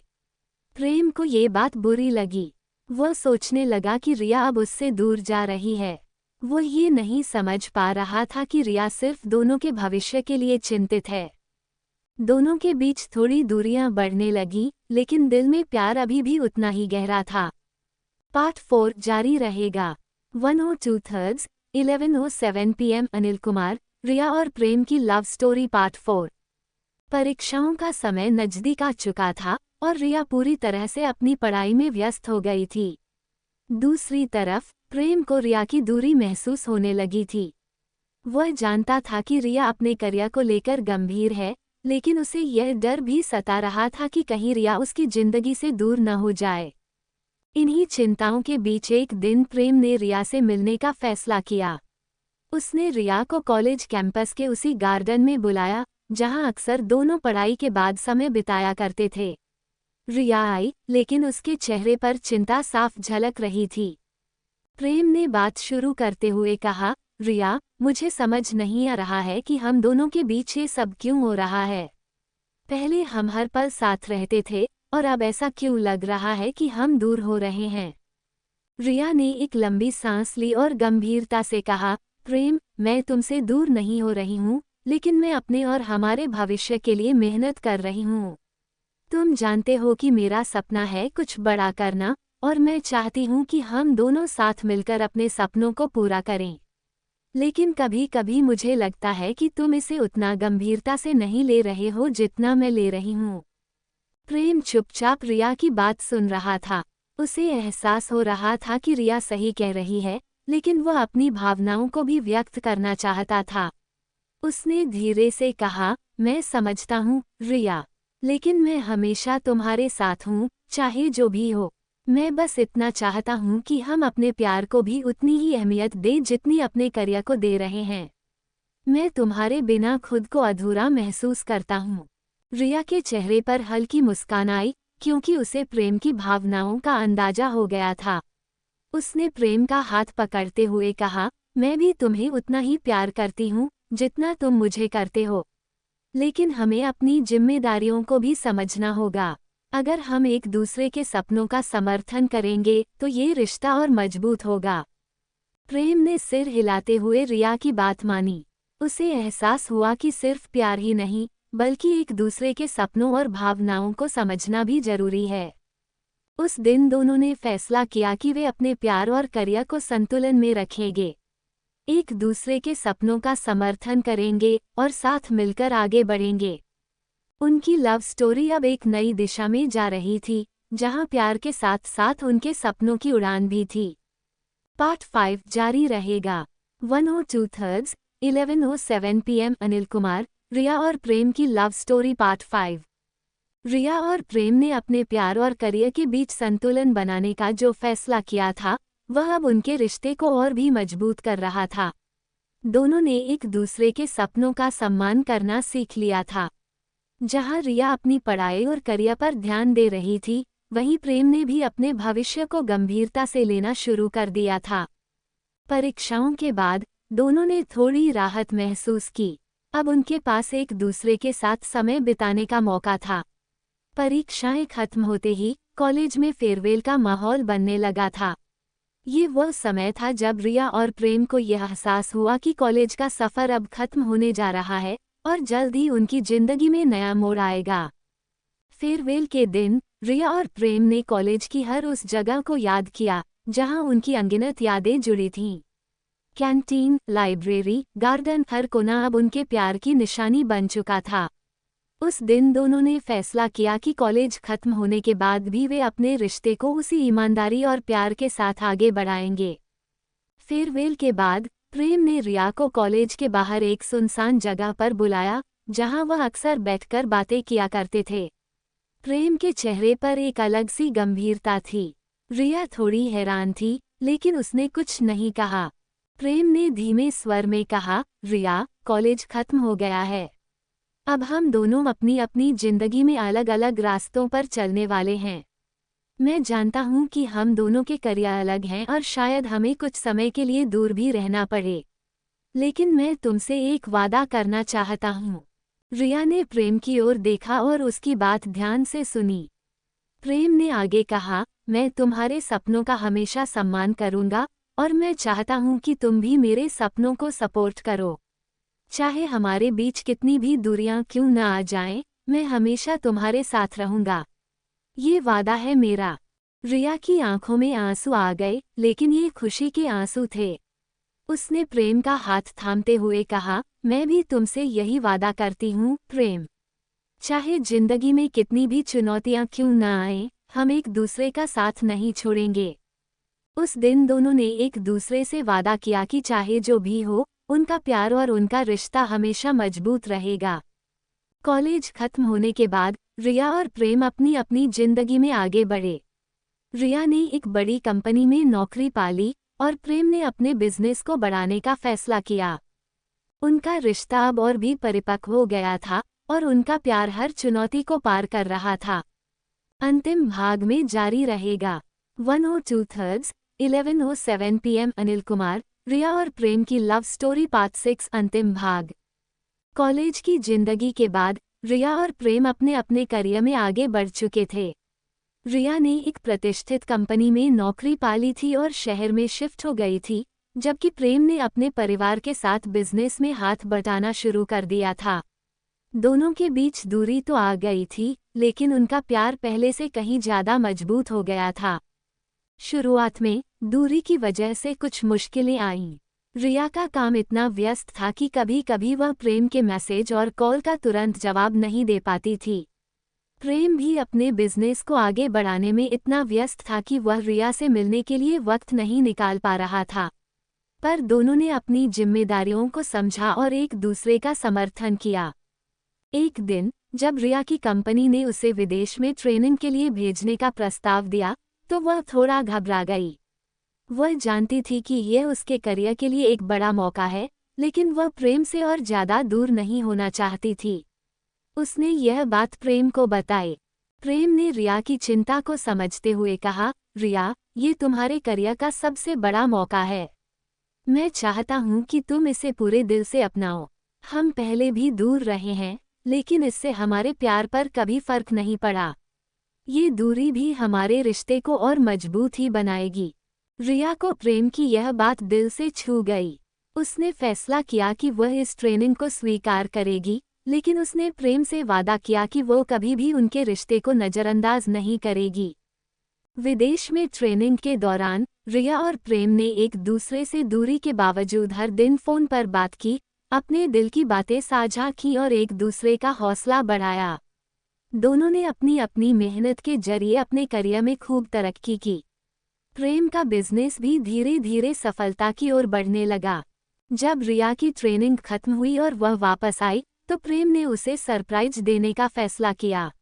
प्रेम को ये बात बुरी लगी। वह सोचने लगा कि रिया अब उससे दूर जा रही है। वो ये नहीं समझ पा रहा था कि रिया सिर्फ दोनों के भविष्य के लिए चिंतित है। दोनों के बीच थोड़ी दूरियां बढ़ने लगी, लेकिन दिल में प्यार अभी भी उतना ही गहरा था। पार्ट 4 जारी रहेगा। 102 11:07 PM अनिल कुमार, रिया और प्रेम की लव स्टोरी पार्ट 4। परीक्षाओं का समय नज़दीक आ चुका था और रिया पूरी तरह से अपनी पढ़ाई में व्यस्त हो गई थी। दूसरी तरफ प्रेम को रिया की दूरी महसूस होने लगी थी। वह जानता था कि रिया अपने करियर को लेकर गंभीर है, लेकिन उसे यह डर भी सता रहा था कि कहीं रिया उसकी जिंदगी से दूर न हो जाए। इन्हीं चिंताओं के बीच एक दिन प्रेम ने रिया से मिलने का फैसला किया। उसने रिया को कॉलेज कैंपस के उसी गार्डन में बुलाया, जहां अक्सर दोनों पढ़ाई के बाद समय बिताया करते थे। रिया आई, लेकिन उसके चेहरे पर चिंता साफ झलक रही थी। प्रेम ने बात शुरू करते हुए कहा, रिया, मुझे समझ नहीं आ रहा है कि हम दोनों के बीच ये सब क्यों हो रहा है। पहले हम हर पल साथ रहते थे, और अब ऐसा क्यों लग रहा है कि हम दूर हो रहे हैं। रिया ने एक लंबी सांस ली और गंभीरता से कहा, प्रेम, मैं तुमसे दूर नहीं हो रही हूँ, लेकिन मैं अपने और हमारे भविष्य के लिए मेहनत कर रही हूँ। तुम जानते हो कि मेरा सपना है कुछ बड़ा करना, और मैं चाहती हूँ कि हम दोनों साथ मिलकर अपने सपनों को पूरा करें। लेकिन कभी कभी मुझे लगता है कि तुम इसे उतना गंभीरता से नहीं ले रहे हो जितना मैं ले रही हूँ। प्रेम चुपचाप रिया की बात सुन रहा था। उसे एहसास हो रहा था कि रिया सही कह रही है, लेकिन वह अपनी भावनाओं को भी व्यक्त करना चाहता था। उसने धीरे से कहा, मैं समझता हूँ, रिया, लेकिन मैं हमेशा तुम्हारे साथ हूँ, चाहे जो भी हो। मैं बस इतना चाहता हूँ कि हम अपने प्यार को भी उतनी ही अहमियत दें जितनी अपने करियर को दे रहे हैं। मैं तुम्हारे बिना खुद को अधूरा महसूस करता हूँ। रिया के चेहरे पर हल्की मुस्कान आई, क्योंकि उसे प्रेम की भावनाओं का अंदाजा हो गया था। उसने प्रेम का हाथ पकड़ते हुए कहा, मैं भी तुम्हें उतना ही प्यार करती हूँ जितना तुम मुझे करते हो। लेकिन हमें अपनी जिम्मेदारियों को भी समझना होगा। अगर हम एक दूसरे के सपनों का समर्थन करेंगे तो ये रिश्ता और मजबूत होगा। प्रेम ने सिर हिलाते हुए रिया की बात मानी। उसे एहसास हुआ कि सिर्फ प्यार ही नहीं, बल्कि एक दूसरे के सपनों और भावनाओं को समझना भी जरूरी है। उस दिन दोनों ने फैसला किया कि वे अपने प्यार और करियर को संतुलन में रखेंगे, एक दूसरे के सपनों का समर्थन करेंगे और साथ मिलकर आगे बढ़ेंगे। उनकी लव स्टोरी अब एक नई दिशा में जा रही थी, जहां प्यार के साथ साथ उनके सपनों की उड़ान भी थी। पार्ट 5 जारी रहेगा। 102/3 11:07 PM अनिल कुमार, रिया और प्रेम की लव स्टोरी पार्ट 5। रिया और प्रेम ने अपने प्यार और करियर के बीच संतुलन बनाने का जो फैसला किया था, वह अब उनके रिश्ते को और भी मजबूत कर रहा था। दोनों ने एक दूसरे के सपनों का सम्मान करना सीख लिया था। जहां रिया अपनी पढ़ाई और करियर पर ध्यान दे रही थी, वहीं प्रेम ने भी अपने भविष्य को गंभीरता से लेना शुरू कर दिया था। परीक्षाओं के बाद दोनों ने थोड़ी राहत महसूस की। अब उनके पास एक दूसरे के साथ समय बिताने का मौका था। परीक्षाएं खत्म होते ही कॉलेज में फेयरवेल का माहौल बनने लगा था। ये वह समय था जब रिया और प्रेम को यह एहसास हुआ कि कॉलेज का सफ़र अब खत्म होने जा रहा है और जल्द ही उनकी जिंदगी में नया मोड़ आएगा। फेयरवेल के दिन रिया और प्रेम ने कॉलेज की हर उस जगह को याद किया जहां उनकी अनगिनत यादें जुड़ी थीं। कैंटीन, लाइब्रेरी, गार्डन, हर कोना अब उनके प्यार की निशानी बन चुका था। उस दिन दोनों ने फैसला किया कि कॉलेज खत्म होने के बाद भी वे अपने रिश्ते को उसी ईमानदारी और प्यार के साथ आगे बढ़ाएंगे। फेयरवेल के बाद प्रेम ने रिया को कॉलेज के बाहर एक सुनसान जगह पर बुलाया, जहां वह अक्सर बैठकर बातें किया करते थे। प्रेम के चेहरे पर एक अलग सी गंभीरता थी। रिया थोड़ी हैरान थी, लेकिन उसने कुछ नहीं कहा। प्रेम ने धीमे स्वर में कहा, रिया, कॉलेज खत्म हो गया है। अब हम दोनों अपनी अपनी जिंदगी में अलग अलग रास्तों पर चलने वाले हैं। मैं जानता हूं कि हम दोनों के करियर अलग हैं और शायद हमें कुछ समय के लिए दूर भी रहना पड़े, लेकिन मैं तुमसे एक वादा करना चाहता हूं। रिया ने प्रेम की ओर देखा और उसकी बात ध्यान से सुनी। प्रेम ने आगे कहा, मैं तुम्हारे सपनों का हमेशा सम्मान करूंगा और मैं चाहता हूं कि तुम भी मेरे सपनों को सपोर्ट करो। चाहे हमारे बीच कितनी भी दूरियां क्यों न आ जाएं, मैं हमेशा तुम्हारे साथ रहूंगा। ये वादा है मेरा। रिया की आंखों में आंसू आ गए, लेकिन ये खुशी के आंसू थे। उसने प्रेम का हाथ थामते हुए कहा, मैं भी तुमसे यही वादा करती हूँ प्रेम। चाहे जिंदगी में कितनी भी चुनौतियां क्यों न आएं, हम एक दूसरे का साथ नहीं छोड़ेंगे। उस दिन दोनों ने एक दूसरे से वादा किया कि चाहे जो भी हो, उनका प्यार और उनका रिश्ता हमेशा मजबूत रहेगा। कॉलेज खत्म होने के बाद रिया और प्रेम अपनी अपनी जिंदगी में आगे बढ़े। रिया ने एक बड़ी कंपनी में नौकरी पाली और प्रेम ने अपने बिजनेस को बढ़ाने का फैसला किया। उनका रिश्ता अब और भी परिपक्व हो गया था और उनका प्यार हर चुनौती को पार कर रहा था। अंतिम भाग में जारी रहेगा। 102/3 11:07 PM अनिल कुमार, रिया और प्रेम की लव स्टोरी पार्ट 6 अंतिम भाग। कॉलेज की जिंदगी के बाद रिया और प्रेम अपने अपने करियर में आगे बढ़ चुके थे। रिया ने एक प्रतिष्ठित कंपनी में नौकरी पाली थी और शहर में शिफ्ट हो गई थी, जबकि प्रेम ने अपने परिवार के साथ बिजनेस में हाथ बटाना शुरू कर दिया था। दोनों के बीच दूरी तो आ गई थी, लेकिन उनका प्यार पहले से कहीं ज्यादा मजबूत हो गया था। शुरुआत में दूरी की वजह से कुछ मुश्किलें आईं। रिया का काम इतना व्यस्त था कि कभी कभी वह प्रेम के मैसेज और कॉल का तुरंत जवाब नहीं दे पाती थी। प्रेम भी अपने बिजनेस को आगे बढ़ाने में इतना व्यस्त था कि वह रिया से मिलने के लिए वक्त नहीं निकाल पा रहा था। पर दोनों ने अपनी जिम्मेदारियों को समझा और एक दूसरे का समर्थन किया। एक दिन जब रिया की कंपनी ने उसे विदेश में ट्रेनिंग के लिए भेजने का प्रस्ताव दिया, तो वह थोड़ा घबरा गई। वह जानती थी कि यह उसके करियर के लिए एक बड़ा मौका है, लेकिन वह प्रेम से और ज्यादा दूर नहीं होना चाहती थी। उसने यह बात प्रेम को बताई। प्रेम ने रिया की चिंता को समझते हुए कहा, रिया, ये तुम्हारे करियर का सबसे बड़ा मौका है। मैं चाहता हूँ कि तुम इसे पूरे दिल से अपनाओ। हम पहले भी दूर रहे हैं, लेकिन इससे हमारे प्यार पर कभी फर्क नहीं पड़ा। ये दूरी भी हमारे रिश्ते को और मजबूत ही बनाएगी। रिया को प्रेम की यह बात दिल से छू गई। उसने फैसला किया कि वह इस ट्रेनिंग को स्वीकार करेगी, लेकिन उसने प्रेम से वादा किया कि वो कभी भी उनके रिश्ते को नज़रअंदाज नहीं करेगी। विदेश में ट्रेनिंग के दौरान रिया और प्रेम ने एक दूसरे से दूरी के बावजूद हर दिन फ़ोन पर बात की, अपने दिल की बातें साझा की और एक दूसरे का हौसला बढ़ाया। दोनों ने अपनी अपनी मेहनत के जरिए अपने करियर में खूब तरक्की की। प्रेम का बिजनेस भी धीरे धीरे सफलता की ओर बढ़ने लगा। जब रिया की ट्रेनिंग खत्म हुई और वह वापस आई, तो प्रेम ने उसे सरप्राइज देने का फैसला किया।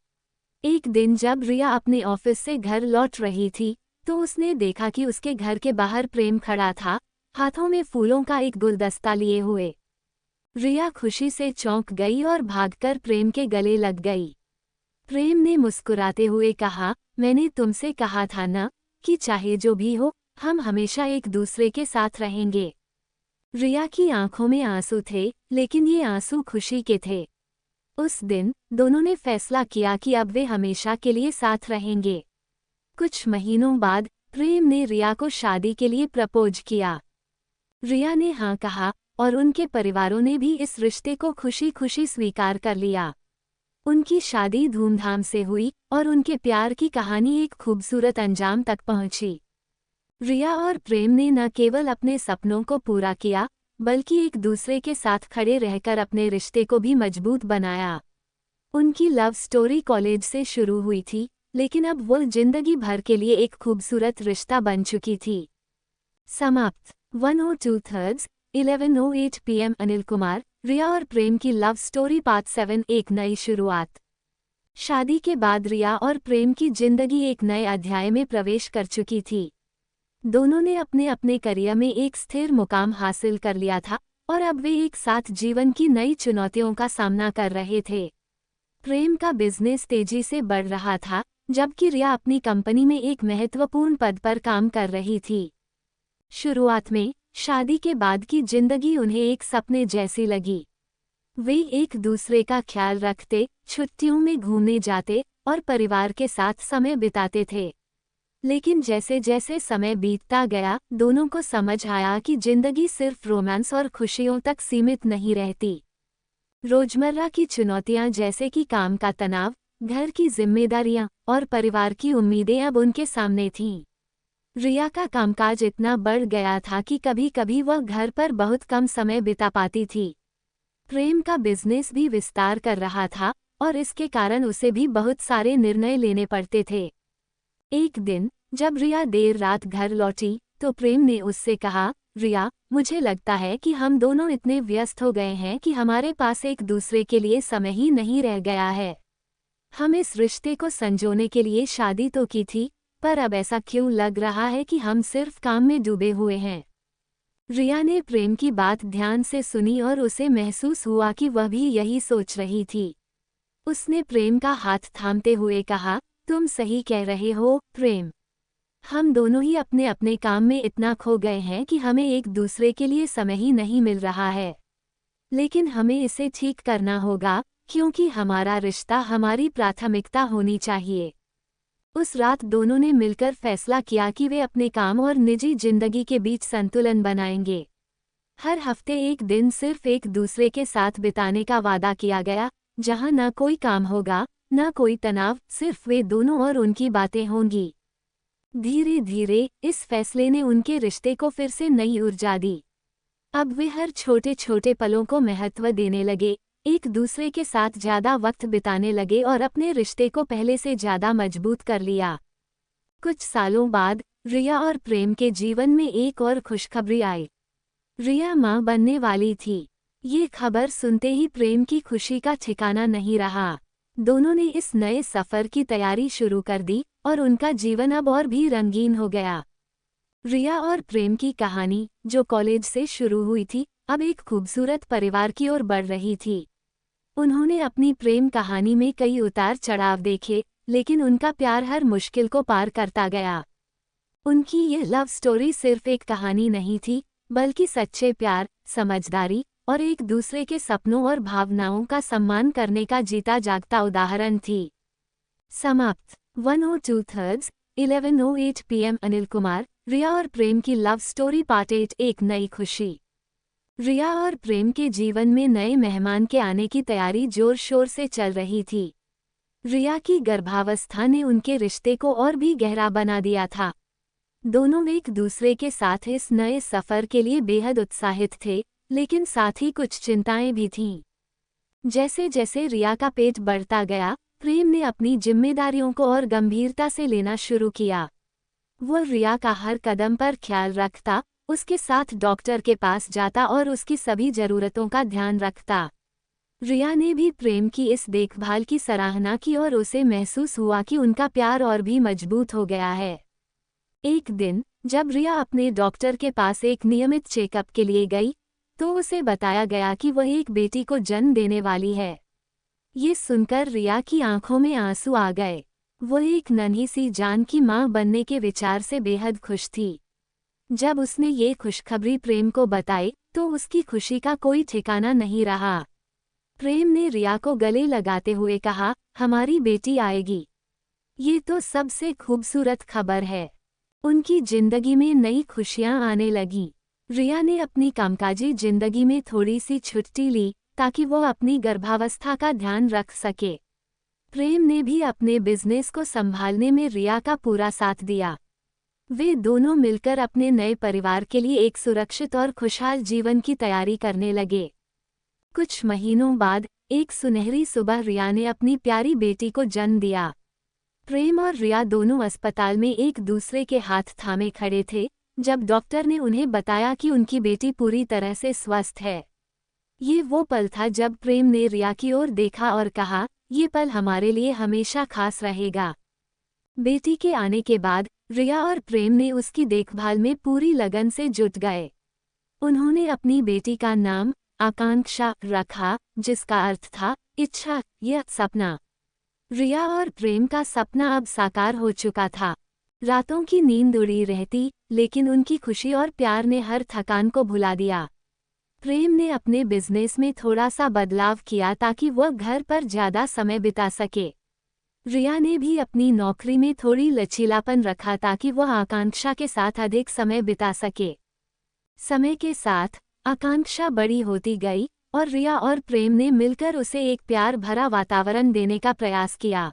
एक दिन जब रिया अपने ऑफिस से घर लौट रही थी, तो उसने देखा कि उसके घर के बाहर प्रेम खड़ा था, हाथों में फूलों का एक गुलदस्ता लिए हुए। रिया खुशी से चौंक गई और भागकर प्रेम के गले लग गई। प्रेम ने मुस्कुराते हुए कहा, मैंने तुमसे कहा था ना कि चाहे जो भी हो, हम हमेशा एक दूसरे के साथ रहेंगे। रिया की आंखों में आंसू थे, लेकिन ये आंसू खुशी के थे। उस दिन दोनों ने फैसला किया कि अब वे हमेशा के लिए साथ रहेंगे। कुछ महीनों बाद प्रेम ने रिया को शादी के लिए प्रपोज किया। रिया ने हाँ कहा और उनके परिवारों ने भी इस रिश्ते को खुशी खुशी स्वीकार कर लिया। उनकी शादी धूमधाम से हुई और उनके प्यार की कहानी एक खूबसूरत अंजाम तक पहुंची। रिया और प्रेम ने न केवल अपने सपनों को पूरा किया, बल्कि एक दूसरे के साथ खड़े रहकर अपने रिश्ते को भी मजबूत बनाया। उनकी लव स्टोरी कॉलेज से शुरू हुई थी, लेकिन अब वो जिंदगी भर के लिए एक खूबसूरत रिश्ता बन चुकी थी। समाप्त। 102/3 11:08 PM अनिल कुमार, रिया और प्रेम की लव स्टोरी पार्ट 7 एक नई शुरुआत। शादी के बाद रिया और प्रेम की जिंदगी एक नए अध्याय में प्रवेश कर चुकी थी। दोनों ने अपने अपने करियर में एक स्थिर मुकाम हासिल कर लिया था और अब वे एक साथ जीवन की नई चुनौतियों का सामना कर रहे थे। प्रेम का बिजनेस तेजी से बढ़ रहा था, जबकि रिया अपनी कंपनी में एक महत्वपूर्ण पद पर काम कर रही थी। शुरुआत में शादी के बाद की जिंदगी उन्हें एक सपने जैसी लगी। वे एक दूसरे का ख्याल रखते, छुट्टियों में घूमने जाते और परिवार के साथ समय बिताते थे। लेकिन जैसे जैसे समय बीतता गया, दोनों को समझ आया कि जिंदगी सिर्फ रोमांस और खुशियों तक सीमित नहीं रहती। रोजमर्रा की चुनौतियां जैसे कि काम का तनाव, घर की जिम्मेदारियां और परिवार की उम्मीदें अब उनके सामने थीं। रिया का कामकाज इतना बढ़ गया था कि कभी कभी वह घर पर बहुत कम समय बिता पाती थी। प्रेम का बिजनेस भी विस्तार कर रहा था और इसके कारण उसे भी बहुत सारे निर्णय लेने पड़ते थे। एक दिन जब रिया देर रात घर लौटी, तो प्रेम ने उससे कहा, रिया, मुझे लगता है कि हम दोनों इतने व्यस्त हो गए हैं कि हमारे पास एक दूसरे के लिए समय ही नहीं रह गया है। हम इस रिश्ते को संजोने के लिए शादी तो की थी, पर अब ऐसा क्यों लग रहा है कि हम सिर्फ काम में डूबे हुए हैं। रिया ने प्रेम की बात ध्यान से सुनी और उसे महसूस हुआ कि वह भी यही सोच रही थी। उसने प्रेम का हाथ थामते हुए कहा, तुम सही कह रहे हो प्रेम। हम दोनों ही अपने अपने काम में इतना खो गए हैं कि हमें एक दूसरे के लिए समय ही नहीं मिल रहा है। लेकिन हमें इसे ठीक करना होगा, क्योंकि हमारा रिश्ता हमारी प्राथमिकता होनी चाहिए। उस रात दोनों ने मिलकर फैसला किया कि वे अपने काम और निजी जिंदगी के बीच संतुलन बनाएंगे। हर हफ्ते एक दिन सिर्फ एक दूसरे के साथ बिताने का वादा किया गया, जहां न कोई काम होगा, न कोई तनाव, सिर्फ वे दोनों और उनकी बातें होंगी। धीरे धीरे इस फैसले ने उनके रिश्ते को फिर से नई ऊर्जा दी। अब वे हर छोटे छोटे पलों को महत्व देने लगे, एक दूसरे के साथ ज्यादा वक्त बिताने लगे और अपने रिश्ते को पहले से ज्यादा मजबूत कर लिया। कुछ सालों बाद रिया और प्रेम के जीवन में एक और खुशखबरी आई। रिया मां बनने वाली थी। ये खबर सुनते ही प्रेम की खुशी का ठिकाना नहीं रहा। दोनों ने इस नए सफर की तैयारी शुरू कर दी और उनका जीवन अब और भी रंगीन हो गया। रिया और प्रेम की कहानी, जो कॉलेज से शुरू हुई थी, अब एक खूबसूरत परिवार की ओर बढ़ रही थी। उन्होंने अपनी प्रेम कहानी में कई उतार चढ़ाव देखे, लेकिन उनका प्यार हर मुश्किल को पार करता गया। उनकी यह लव स्टोरी सिर्फ एक कहानी नहीं थी, बल्कि सच्चे प्यार, समझदारी और एक दूसरे के सपनों और भावनाओं का सम्मान करने का जीता जागता उदाहरण थी। समाप्त। 102/3 11:08 PM। अनिल कुमार, रिया और प्रेम की लव स्टोरी पार्ट 8। एक नई खुशी। रिया और प्रेम के जीवन में नए मेहमान के आने की तैयारी जोर शोर से चल रही थी। रिया की गर्भावस्था ने उनके रिश्ते को और भी गहरा बना दिया था। दोनों एक दूसरे के साथ इस नए सफर के लिए बेहद उत्साहित थे, लेकिन साथ ही कुछ चिंताएं भी थीं। जैसे जैसे रिया का पेट बढ़ता गया, प्रेम ने अपनी जिम्मेदारियों को और गंभीरता से लेना शुरू किया। वो रिया का हर कदम पर ख्याल रखता, उसके साथ डॉक्टर के पास जाता और उसकी सभी जरूरतों का ध्यान रखता। रिया ने भी प्रेम की इस देखभाल की सराहना की और उसे महसूस हुआ कि उनका प्यार और भी मजबूत हो गया है। एक दिन जब रिया अपने डॉक्टर के पास एक नियमित चेकअप के लिए गई, तो उसे बताया गया कि वह एक बेटी को जन्म देने वाली है। ये सुनकर रिया की आंखों में आंसू आ गए। वो एक नन्ही सी जान की मां बनने के विचार से बेहद खुश थी। जब उसने ये खुशखबरी प्रेम को बताई, तो उसकी खुशी का कोई ठिकाना नहीं रहा। प्रेम ने रिया को गले लगाते हुए कहा, हमारी बेटी आएगी। ये तो सबसे खूबसूरत खबर है। उनकी जिंदगी में नई खुशियां आने लगीं। रिया ने अपनी कामकाजी जिंदगी में थोड़ी सी छुट्टी ली, ताकि वो अपनी गर्भावस्था का ध्यान रख सके। प्रेम ने भी अपने बिजनेस को संभालने में रिया का पूरा साथ दिया। वे दोनों मिलकर अपने नए परिवार के लिए एक सुरक्षित और खुशहाल जीवन की तैयारी करने लगे। कुछ महीनों बाद एक सुनहरी सुबह रिया ने अपनी प्यारी बेटी को जन्म दिया। प्रेम और रिया दोनों अस्पताल में एक दूसरे के हाथ थामे खड़े थे, जब डॉक्टर ने उन्हें बताया कि उनकी बेटी पूरी तरह से स्वस्थ है। ये वो पल था जब प्रेम ने रिया की ओर देखा और कहा, ये पल हमारे लिए हमेशा खास रहेगा। बेटी के आने के बाद रिया और प्रेम ने उसकी देखभाल में पूरी लगन से जुट गए। उन्होंने अपनी बेटी का नाम आकांक्षा रखा, जिसका अर्थ था इच्छा या सपना। रिया और प्रेम का सपना अब साकार हो चुका था। रातों की नींद उड़ी रहती, लेकिन उनकी खुशी और प्यार ने हर थकान को भुला दिया। प्रेम ने अपने बिजनेस में थोड़ा सा बदलाव किया ताकि वह घर पर ज्यादा समय बिता सके। रिया ने भी अपनी नौकरी में थोड़ी लचीलापन रखा ताकि वह आकांक्षा के साथ अधिक समय बिता सके। समय के साथ आकांक्षा बड़ी होती गई और रिया और प्रेम ने मिलकर उसे एक प्यार भरा वातावरण देने का प्रयास किया।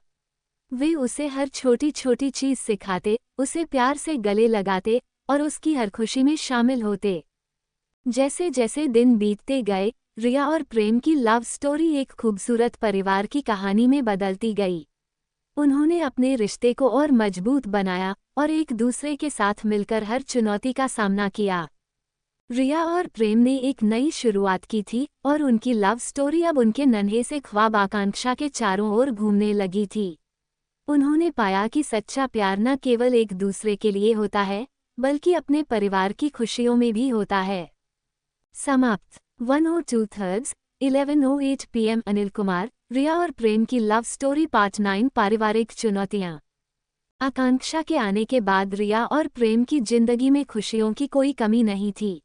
वे उसे हर छोटी छोटी चीज सिखाते, उसे प्यार से गले लगाते और उसकी हर खुशी में शामिल होते। जैसे जैसे दिन बीतते गए, रिया और प्रेम की लव स्टोरी एक खूबसूरत परिवार की कहानी में बदलती गई। उन्होंने अपने रिश्ते को और मजबूत बनाया और एक दूसरे के साथ मिलकर हर चुनौती का सामना किया। रिया और प्रेम ने एक नई शुरुआत की थी और उनकी लव स्टोरी अब उनके नन्हे से ख्वाब आकांक्षा के चारों ओर घूमने लगी थी। उन्होंने पाया कि सच्चा प्यार न केवल एक दूसरे के लिए होता है, बल्कि अपने परिवार की खुशियों में भी होता है। समाप्त। 102/3 11:08 PM। अनिल कुमार, रिया और प्रेम की लव स्टोरी पार्ट 9। पारिवारिक चुनौतियां। आकांक्षा के आने के बाद रिया और प्रेम की जिंदगी में खुशियों की कोई कमी नहीं थी।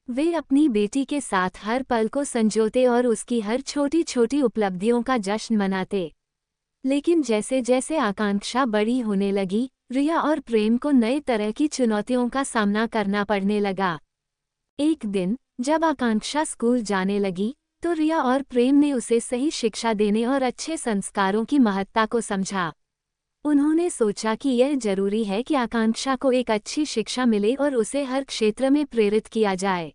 वे अपनी बेटी के साथ हर पल को संजोते और उसकी हर छोटी छोटी उपलब्धियों का जश्न मनाते। लेकिन जैसे जैसे आकांक्षा बड़ी होने लगी, रिया और प्रेम को नए तरह की चुनौतियों का सामना करना पड़ने लगा। एक दिन जब आकांक्षा स्कूल जाने लगी, तो रिया और प्रेम ने उसे सही शिक्षा देने और अच्छे संस्कारों की महत्ता को समझा। उन्होंने सोचा कि यह जरूरी है कि आकांक्षा को एक अच्छी शिक्षा मिले और उसे हर क्षेत्र में प्रेरित किया जाए।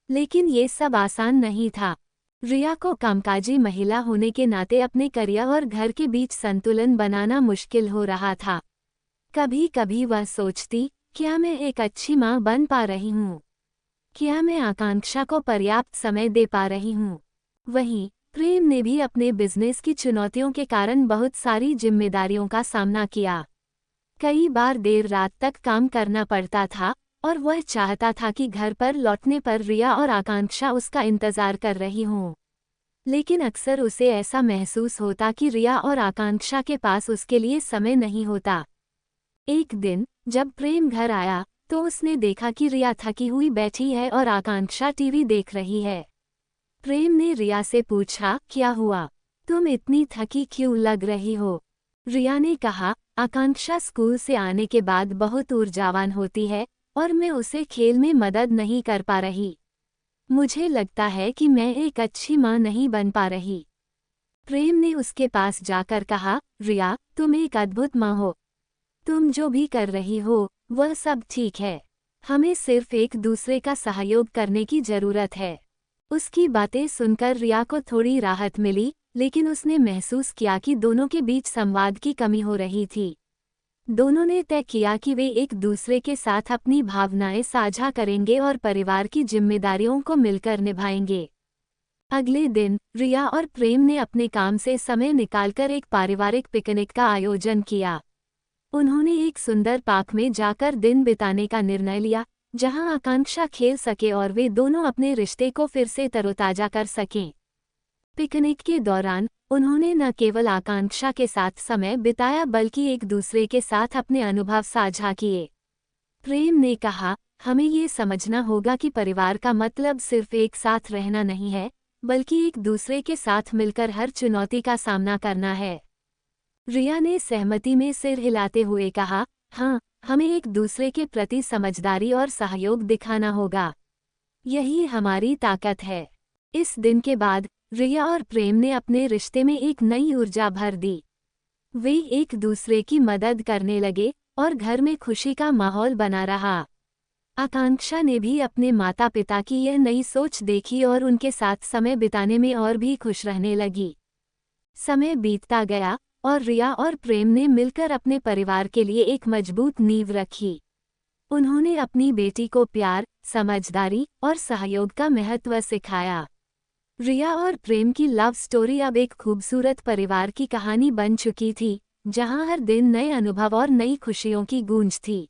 लेकिन ये सब आसान नहीं था। रिया को कामकाजी महिला होने के नाते अपने करियर और घर के बीच संतुलन बनाना मुश्किल हो रहा था। कभी कभी वह सोचती, क्या मैं एक अच्छी मां बन पा रही हूँ? क्या मैं आकांक्षा को पर्याप्त समय दे पा रही हूँ? वहीं प्रेम ने भी अपने बिजनेस की चुनौतियों के कारण बहुत सारी जिम्मेदारियों का सामना किया। कई बार देर रात तक काम करना पड़ता था और वह चाहता था कि घर पर लौटने पर रिया और आकांक्षा उसका इंतजार कर रही हों। लेकिन अक्सर उसे ऐसा महसूस होता कि रिया और आकांक्षा के पास उसके लिए समय नहीं होता। एक दिन जब प्रेम घर आया, तो उसने देखा कि रिया थकी हुई बैठी है और आकांक्षा टीवी देख रही है। प्रेम ने रिया से पूछा, क्या हुआ? तुम इतनी थकी क्यों लग रही हो? रिया ने कहा, आकांक्षा स्कूल से आने के बाद बहुत ऊर्जावान होती है और मैं उसे खेल में मदद नहीं कर पा रही। मुझे लगता है कि मैं एक अच्छी माँ नहीं बन पा रही। प्रेम ने उसके पास जाकर कहा, रिया, तुम एक अद्भुत माँ हो। तुम जो भी कर रही हो, वह सब ठीक है। हमें सिर्फ एक दूसरे का सहयोग करने की जरूरत है। उसकी बातें सुनकर रिया को थोड़ी राहत मिली, लेकिन उसने महसूस किया कि दोनों के बीच संवाद की कमी हो रही थी। दोनों ने तय किया कि वे एक दूसरे के साथ अपनी भावनाएं साझा करेंगे और परिवार की जिम्मेदारियों को मिलकर निभाएंगे। अगले दिन रिया और प्रेम ने अपने काम से समय निकालकर एक पारिवारिक पिकनिक का आयोजन किया। उन्होंने एक सुंदर पार्क में जाकर दिन बिताने का निर्णय लिया, जहां आकांक्षा खेल सके और वे दोनों अपने रिश्ते को फिर से तरोताजा कर सकें। पिकनिक के दौरान उन्होंने न केवल आकांक्षा के साथ समय बिताया बल्कि एक दूसरे के साथ अपने अनुभव साझा किए। प्रेम ने कहा, हमें ये समझना होगा कि परिवार का मतलब सिर्फ एक साथ रहना नहीं है, बल्कि एक दूसरे के साथ मिलकर हर चुनौती का सामना करना है। रिया ने सहमति में सिर हिलाते हुए कहा, हाँ, हमें एक दूसरे के प्रति समझदारी और सहयोग दिखाना होगा। यही हमारी ताकत है। इस दिन के बाद रिया और प्रेम ने अपने रिश्ते में एक नई ऊर्जा भर दी। वे एक दूसरे की मदद करने लगे और घर में खुशी का माहौल बना रहा। आकांक्षा ने भी अपने माता पिता की यह नई सोच देखी और उनके साथ समय बिताने में और भी खुश रहने लगी। समय बीतता गया और रिया और प्रेम ने मिलकर अपने परिवार के लिए एक मजबूत नींव रखी। उन्होंने अपनी बेटी को प्यार, समझदारी और सहयोग का महत्व सिखाया। रिया और प्रेम की लव स्टोरी अब एक खूबसूरत परिवार की कहानी बन चुकी थी, जहां हर दिन नए अनुभव और नई खुशियों की गूंज थी।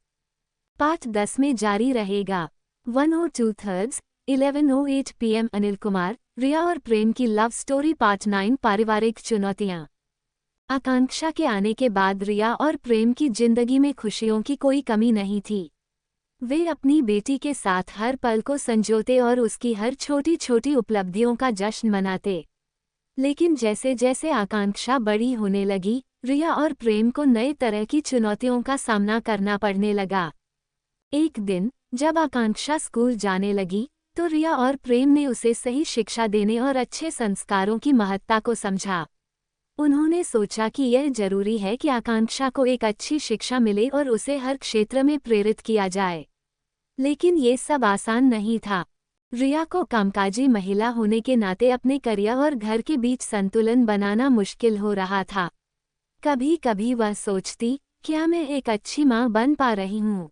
पार्ट 10 में जारी रहेगा। 102/3 11:08 PM अनिल कुमार, रिया और प्रेम की लव स्टोरी पार्ट 9 पारिवारिक चुनौतियां। आकांक्षा के आने के बाद रिया और प्रेम की जिंदगी में खुशियों की कोई कमी नहीं थी। वे अपनी बेटी के साथ हर पल को संजोते और उसकी हर छोटी छोटी उपलब्धियों का जश्न मनाते। लेकिन जैसे जैसे आकांक्षा बड़ी होने लगी, रिया और प्रेम को नए तरह की चुनौतियों का सामना करना पड़ने लगा। एक दिन जब आकांक्षा स्कूल जाने लगी, तो रिया और प्रेम ने उसे सही शिक्षा देने और अच्छे संस्कारों की महत्ता को समझा। उन्होंने सोचा कि यह जरूरी है कि आकांक्षा को एक अच्छी शिक्षा मिले और उसे हर क्षेत्र में प्रेरित किया जाए। लेकिन ये सब आसान नहीं था। रिया को कामकाजी महिला होने के नाते अपने करियर और घर के बीच संतुलन बनाना मुश्किल हो रहा था। कभी कभी वह सोचती, क्या मैं एक अच्छी माँ बन पा रही हूँ?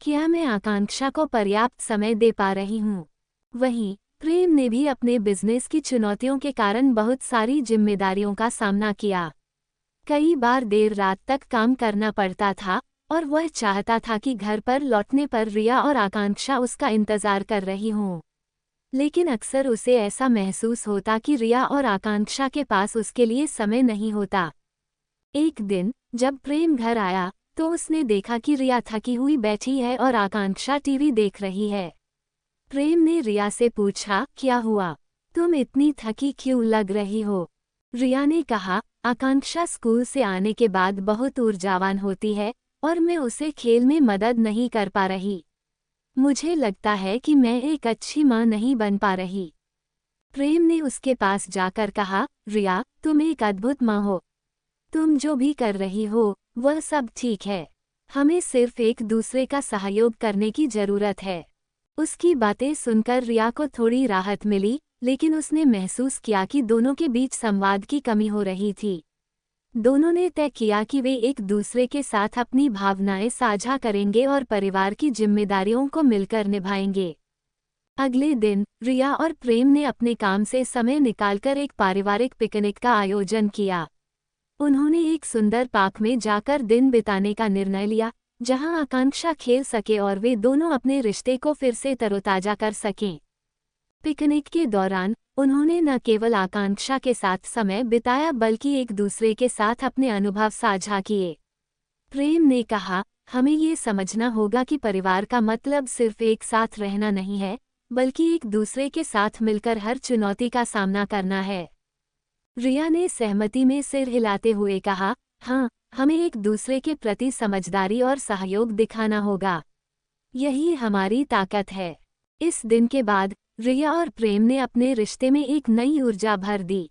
क्या मैं आकांक्षा को पर्याप्त समय दे पा रही हूँ? वहीं प्रेम ने भी अपने बिजनेस की चुनौतियों के कारण बहुत सारी जिम्मेदारियों का सामना किया। कई बार देर रात तक काम करना पड़ता था और वह चाहता था कि घर पर लौटने पर रिया और आकांक्षा उसका इंतजार कर रही हों। लेकिन अक्सर उसे ऐसा महसूस होता कि रिया और आकांक्षा के पास उसके लिए समय नहीं होता। एक दिन जब प्रेम घर आया, तो उसने देखा कि रिया थकी हुई बैठी है और आकांक्षा टीवी देख रही है। प्रेम ने रिया से पूछा, क्या हुआ? तुम इतनी थकी क्यों लग रही हो? रिया ने कहा, आकांक्षा स्कूल से आने के बाद बहुत ऊर्जावान होती है और मैं उसे खेल में मदद नहीं कर पा रही। मुझे लगता है कि मैं एक अच्छी माँ नहीं बन पा रही। प्रेम ने उसके पास जाकर कहा, रिया, तुम एक अद्भुत माँ हो। तुम जो भी कर रही हो, वह सब ठीक है। हमें सिर्फ एक दूसरे का सहयोग करने की जरूरत है। उसकी बातें सुनकर रिया को थोड़ी राहत मिली, लेकिन उसने महसूस किया कि दोनों के बीच संवाद की कमी हो रही थी। दोनों ने तय किया कि वे एक दूसरे के साथ अपनी भावनाएं साझा करेंगे और परिवार की जिम्मेदारियों को मिलकर निभाएंगे। अगले दिन रिया और प्रेम ने अपने काम से समय निकालकर एक पारिवारिक पिकनिक का आयोजन किया। उन्होंने एक सुंदर पार्क में जाकर दिन बिताने का निर्णय लिया, जहां आकांक्षा खेल सके और वे दोनों अपने रिश्ते को फिर से तरोताजा कर सकें। पिकनिक के दौरान उन्होंने न केवल आकांक्षा के साथ समय बिताया बल्कि एक दूसरे के साथ अपने अनुभव साझा किए। प्रेम ने कहा, हमें ये समझना होगा कि परिवार का मतलब सिर्फ एक साथ रहना नहीं है, बल्कि एक दूसरे के साथ मिलकर हर चुनौती का सामना करना है। रिया ने सहमति में सिर हिलाते हुए कहा, हाँ, हमें एक दूसरे के प्रति समझदारी और सहयोग दिखाना होगा। यही हमारी ताकत है। इस दिन के बाद रिया और प्रेम ने अपने रिश्ते में एक नई ऊर्जा भर दी।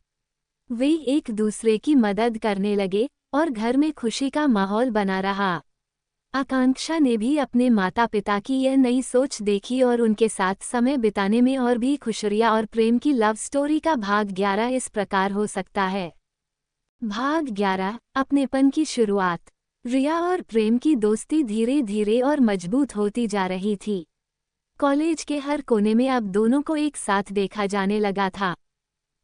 वे एक दूसरे की मदद करने लगे और घर में खुशी का माहौल बना रहा। आकांक्षा ने भी अपने माता पिता की यह नई सोच देखी और उनके साथ समय बिताने में और भी खुशरिया और प्रेम की लव स्टोरी का भाग 11 इस प्रकार हो सकता है। भाग 11, अपनेपन की शुरुआत। रिया और प्रेम की दोस्ती धीरे धीरे और मजबूत होती जा रही थी। कॉलेज के हर कोने में अब दोनों को एक साथ देखा जाने लगा था।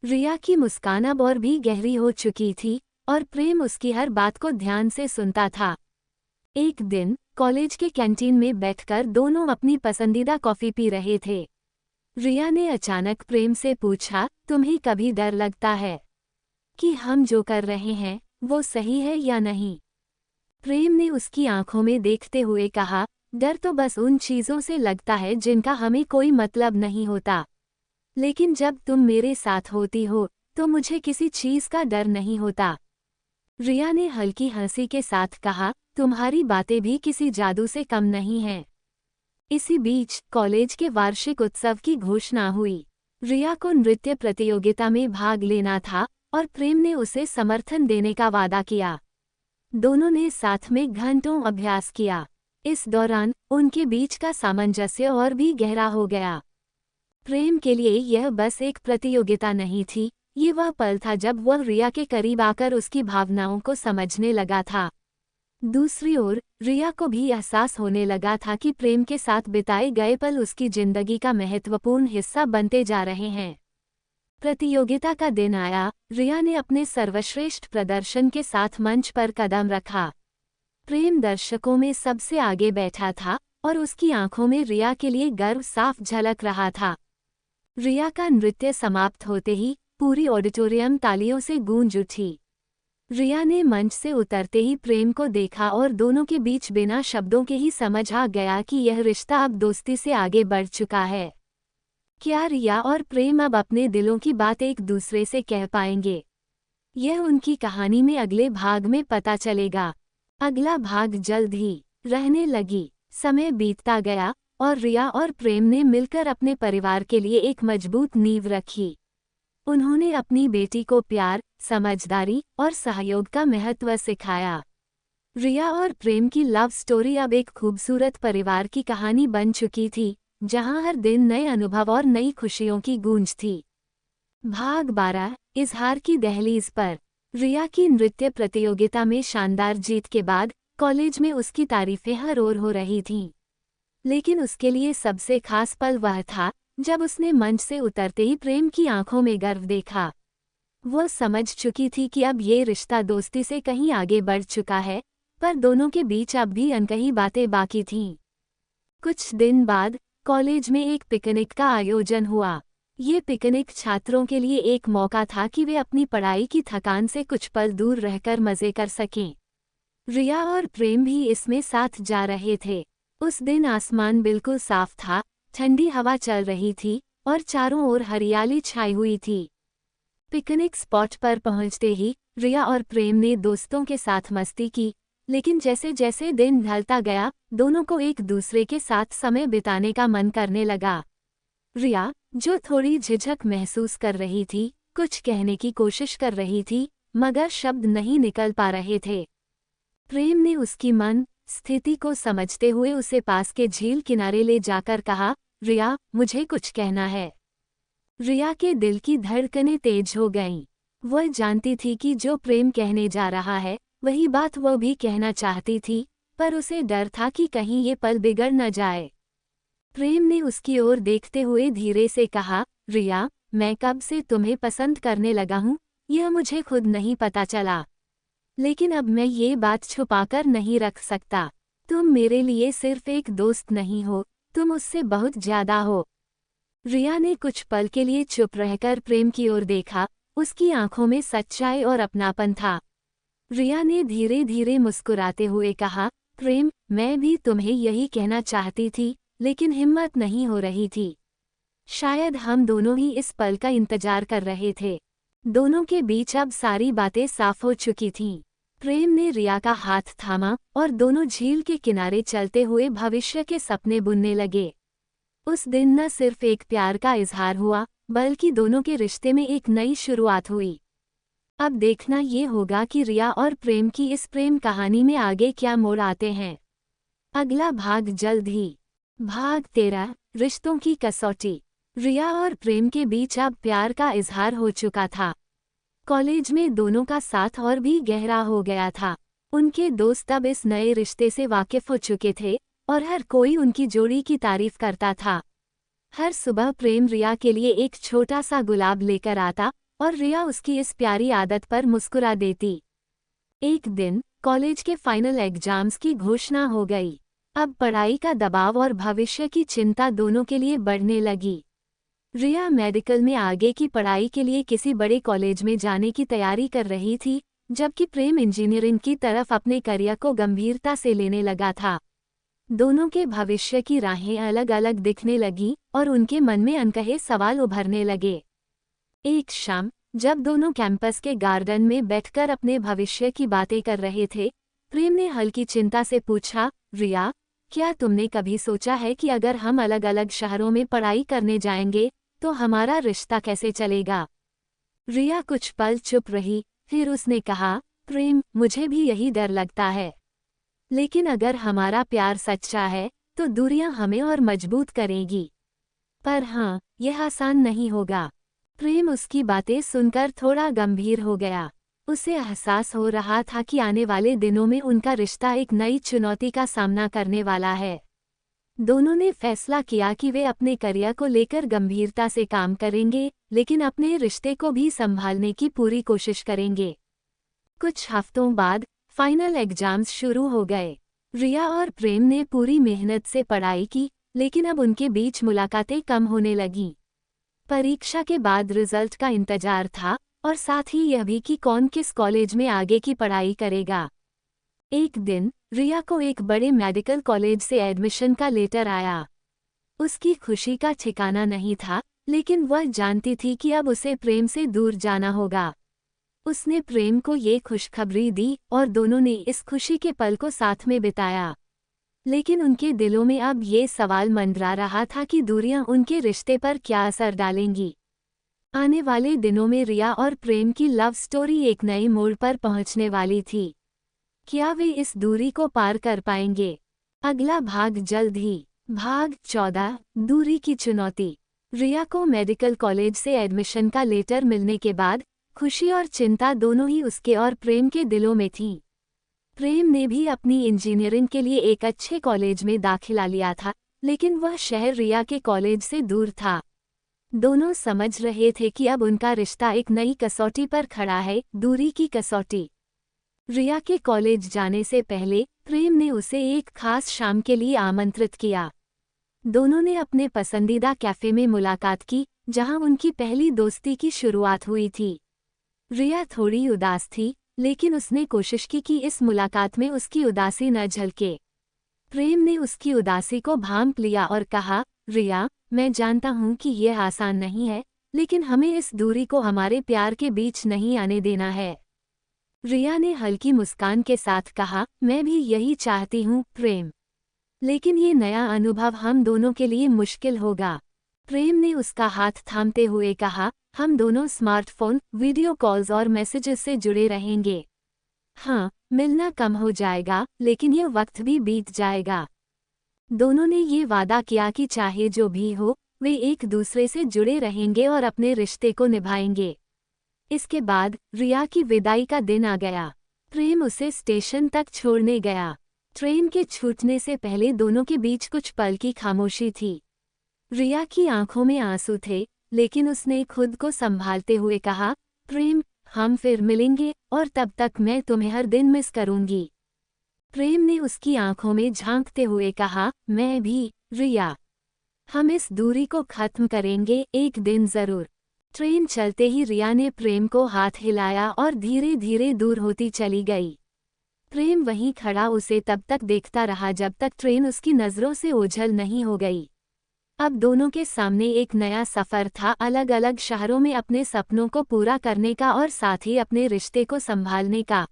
रिया की मुस्कान अब और भी गहरी हो चुकी थी और प्रेम उसकी हर बात को ध्यान से सुनता था। एक दिन कॉलेज के कैंटीन में बैठकर दोनों अपनी पसंदीदा कॉफी पी रहे थे। रिया ने अचानक प्रेम से पूछा, तुम्हें कभी डर लगता है कि हम जो कर रहे हैं वो सही है या नहीं? प्रेम ने उसकी आंखों में देखते हुए कहा, डर तो बस उन चीज़ों से लगता है जिनका हमें कोई मतलब नहीं होता। लेकिन जब तुम मेरे साथ होती हो तो मुझे किसी चीज़ का डर नहीं होता। रिया ने हल्की हंसी के साथ कहा, तुम्हारी बातें भी किसी जादू से कम नहीं हैं। इसी बीच कॉलेज के वार्षिक उत्सव की घोषणा हुई। रिया को नृत्य प्रतियोगिता में भाग लेना था और प्रेम ने उसे समर्थन देने का वादा किया। दोनों ने साथ में घंटों अभ्यास किया। इस दौरान उनके बीच का सामंजस्य और भी गहरा हो गया। प्रेम के लिए यह बस एक प्रतियोगिता नहीं थी, ये वह पल था जब वह रिया के करीब आकर उसकी भावनाओं को समझने लगा था। दूसरी ओर रिया को भी एहसास होने लगा था कि प्रेम के साथ बिताए गए पल उसकी जिंदगी का महत्वपूर्ण हिस्सा बनते जा रहे हैं। प्रतियोगिता का दिन आया। रिया ने अपने सर्वश्रेष्ठ प्रदर्शन के साथ मंच पर कदम रखा। प्रेम दर्शकों में सबसे आगे बैठा था और उसकी आंखों में रिया के लिए गर्व साफ झलक रहा था। रिया का नृत्य समाप्त होते ही पूरी ऑडिटोरियम तालियों से गूंज उठी। रिया ने मंच से उतरते ही प्रेम को देखा और दोनों के बीच बिना शब्दों के ही समझ आ गया कि यह रिश्ता अब दोस्ती से आगे बढ़ चुका है। क्या रिया और प्रेम अब अपने दिलों की बात एक दूसरे से कह पाएंगे? यह उनकी कहानी में अगले भाग में पता चलेगा। अगला भाग जल्द ही रहने लगी। समय बीतता गया और रिया और प्रेम ने मिलकर अपने परिवार के लिए एक मजबूत नींव रखी। उन्होंने अपनी बेटी को प्यार, समझदारी और सहयोग का महत्व सिखाया। रिया और प्रेम की लव स्टोरी अब एक खूबसूरत परिवार की कहानी बन चुकी थी, जहां हर दिन नए अनुभव और नई खुशियों की गूंज थी। भाग 12, इजहार की दहलीज पर। रिया की नृत्य प्रतियोगिता में शानदार जीत के बाद कॉलेज में उसकी तारीफें हर ओर हो रही थीं। लेकिन उसके लिए सबसे खास पल वह था जब उसने मंच से उतरते ही प्रेम की आंखों में गर्व देखा। वो समझ चुकी थी कि अब ये रिश्ता दोस्ती से कहीं आगे बढ़ चुका है, पर दोनों के बीच अब भी अनकही बातें बाकी थीं। कुछ दिन बाद कॉलेज में एक पिकनिक का आयोजन हुआ। ये पिकनिक छात्रों के लिए एक मौका था कि वे अपनी पढ़ाई की थकान से कुछ पल दूर रहकर मजे कर सकें। रिया और प्रेम भी इसमें साथ जा रहे थे। उस दिन आसमान बिल्कुल साफ था, ठंडी हवा चल रही थी और चारों ओर हरियाली छाई हुई थी। पिकनिक स्पॉट पर पहुंचते ही रिया और प्रेम ने दोस्तों के साथ मस्ती की, लेकिन जैसे जैसे दिन ढलता गया दोनों को एक दूसरे के साथ समय बिताने का मन करने लगा। रिया, जो थोड़ी झिझक महसूस कर रही थी, कुछ कहने की कोशिश कर रही थी, मगर शब्द नहीं निकल पा रहे थे। प्रेम ने उसकी मन स्थिति को समझते हुए उसे पास के झील किनारे ले जाकर कहा, रिया, मुझे कुछ कहना है। रिया के दिल की धड़कनें तेज हो गईं। वह जानती थी कि जो प्रेम कहने जा रहा है वही बात वह भी कहना चाहती थी, पर उसे डर था कि कहीं ये पल बिगड़ न जाए। प्रेम ने उसकी ओर देखते हुए धीरे से कहा, रिया, मैं कब से तुम्हें पसंद करने लगा हूँ, यह मुझे खुद नहीं पता चला। लेकिन अब मैं ये बात छुपाकर नहीं रख सकता। तुम मेरे लिए सिर्फ एक दोस्त नहीं हो, तुम उससे बहुत ज्यादा हो। रिया ने कुछ पल के लिए चुप रहकर प्रेम की ओर देखा। उसकी आंखों में सच्चाई और अपनापन था। रिया ने धीरे धीरे मुस्कुराते हुए कहा, प्रेम, मैं भी तुम्हें यही कहना चाहती थी, लेकिन हिम्मत नहीं हो रही थी। शायद हम दोनों ही इस पल का इंतजार कर रहे थे। दोनों के बीच अब सारी बातें साफ हो चुकी थीं। प्रेम ने रिया का हाथ थामा और दोनों झील के किनारे चलते हुए भविष्य के सपने बुनने लगे। उस दिन न सिर्फ एक प्यार का इजहार हुआ, बल्कि दोनों के रिश्ते में एक नई शुरुआत हुई। अब देखना ये होगा कि रिया और प्रेम की इस प्रेम कहानी में आगे क्या मोड़ आते हैं। अगला भाग जल्द ही। भाग 13, रिश्तों की कसौटी। रिया और प्रेम के बीच अब प्यार का इजहार हो चुका था। कॉलेज में दोनों का साथ और भी गहरा हो गया था। उनके दोस्त अब इस नए रिश्ते से वाकिफ हो चुके थे और हर कोई उनकी जोड़ी की तारीफ करता था। हर सुबह प्रेम रिया के लिए एक छोटा सा गुलाब लेकर आता और रिया उसकी इस प्यारी आदत पर मुस्कुरा देती। एक दिन कॉलेज के फाइनल एग्जाम्स की घोषणा हो गई। अब पढ़ाई का दबाव और भविष्य की चिंता दोनों के लिए बढ़ने लगी। रिया मेडिकल में आगे की पढ़ाई के लिए किसी बड़े कॉलेज में जाने की तैयारी कर रही थी, जबकि प्रेम इंजीनियरिंग की तरफ अपने करियर को गंभीरता से लेने लगा था। दोनों के भविष्य की राहें अलग अलग दिखने लगी और उनके मन में अनकहे सवाल उभरने लगे। एक शाम जब दोनों कैंपस के गार्डन में बैठकर अपने भविष्य की बातें कर रहे थे, प्रेम ने हल्की चिंता से पूछा, रिया, क्या तुमने कभी सोचा है कि अगर हम अलग अलग शहरों में पढ़ाई करने जाएंगे तो हमारा रिश्ता कैसे चलेगा? रिया कुछ पल चुप रही, फिर उसने कहा, प्रेम, मुझे भी यही डर लगता है। लेकिन अगर हमारा प्यार सच्चा है तो दूरियां हमें और मजबूत करेगी। पर हाँ, यह आसान नहीं होगा। प्रेम उसकी बातें सुनकर थोड़ा गंभीर हो गया। उसे एहसास हो रहा था कि आने वाले दिनों में उनका रिश्ता एक नई चुनौती का सामना करने वाला है। दोनों ने फैसला किया कि वे अपने करियर को लेकर गंभीरता से काम करेंगे, लेकिन अपने रिश्ते को भी संभालने की पूरी कोशिश करेंगे। कुछ हफ्तों बाद फाइनल एग्जाम्स शुरू हो गए। रिया और प्रेम ने पूरी मेहनत से पढ़ाई की, लेकिन अब उनके बीच मुलाकातें कम होने लगीं। परीक्षा के बाद रिजल्ट का इंतजार था और साथ ही यह भी कि कौन किस कॉलेज में आगे की पढ़ाई करेगा। एक दिन रिया को एक बड़े मेडिकल कॉलेज से एडमिशन का लेटर आया। उसकी खुशी का ठिकाना नहीं था, लेकिन वह जानती थी कि अब उसे प्रेम से दूर जाना होगा। उसने प्रेम को ये खुशखबरी दी और दोनों ने इस खुशी के पल को साथ में बिताया। लेकिन उनके दिलों में अब ये सवाल मंडरा रहा था कि दूरियां उनके रिश्ते पर क्या असर डालेंगी। आने वाले दिनों में रिया और प्रेम की लव स्टोरी एक नए मोड़ पर पहुंचने वाली थी। क्या वे इस दूरी को पार कर पाएंगे? अगला भाग जल्द ही। भाग 14, दूरी की चुनौती। रिया को मेडिकल कॉलेज से एडमिशन का लेटर मिलने के बाद खुशी और चिंता दोनों ही उसके और प्रेम के दिलों में थीं। प्रेम ने भी अपनी इंजीनियरिंग के लिए एक अच्छे कॉलेज में दाखिला लिया था, लेकिन वह शहर रिया के कॉलेज से दूर था। दोनों समझ रहे थे कि अब उनका रिश्ता एक नई कसौटी पर खड़ा है, दूरी की कसौटी। रिया के कॉलेज जाने से पहले प्रेम ने उसे एक खास शाम के लिए आमंत्रित किया। दोनों ने अपने पसंदीदा कैफे में मुलाकात की, जहां उनकी पहली दोस्ती की शुरुआत हुई थी। रिया थोड़ी उदास थी, लेकिन उसने कोशिश की कि इस मुलाकात में उसकी उदासी न झलके। प्रेम ने उसकी उदासी को भांप लिया और कहा, रिया, मैं जानता हूं कि यह आसान नहीं है, लेकिन हमें इस दूरी को हमारे प्यार के बीच नहीं आने देना है। रिया ने हल्की मुस्कान के साथ कहा, मैं भी यही चाहती हूँ प्रेम, लेकिन ये नया अनुभव हम दोनों के लिए मुश्किल होगा। प्रेम ने उसका हाथ थामते हुए कहा, हम दोनों स्मार्टफोन, वीडियो कॉल्स और मैसेजेस से जुड़े रहेंगे। हाँ, मिलना कम हो जाएगा, लेकिन ये वक्त भी बीत जाएगा। दोनों ने ये वादा किया कि चाहे जो भी हो, वे एक दूसरे से जुड़े रहेंगे और अपने रिश्ते को निभाएंगे। इसके बाद रिया की विदाई का दिन आ गया। प्रेम उसे स्टेशन तक छोड़ने गया। ट्रेन के छूटने से पहले दोनों के बीच कुछ पल की खामोशी थी। रिया की आंखों में आंसू थे, लेकिन उसने खुद को संभालते हुए कहा, प्रेम, हम फिर मिलेंगे और तब तक मैं तुम्हें हर दिन मिस करूंगी। प्रेम ने उसकी आंखों में झांकते हुए कहा, मैं भी, रिया। हम इस दूरी को खत्म करेंगे एक दिन जरूर। ट्रेन चलते ही रिया ने प्रेम को हाथ हिलाया और धीरे धीरे दूर होती चली गई। प्रेम वहीं खड़ा उसे तब तक देखता रहा जब तक ट्रेन उसकी नज़रों से ओझल नहीं हो गई। अब दोनों के सामने एक नया सफ़र था, अलग अलग शहरों में अपने सपनों को पूरा करने का और साथ ही अपने रिश्ते को संभालने का।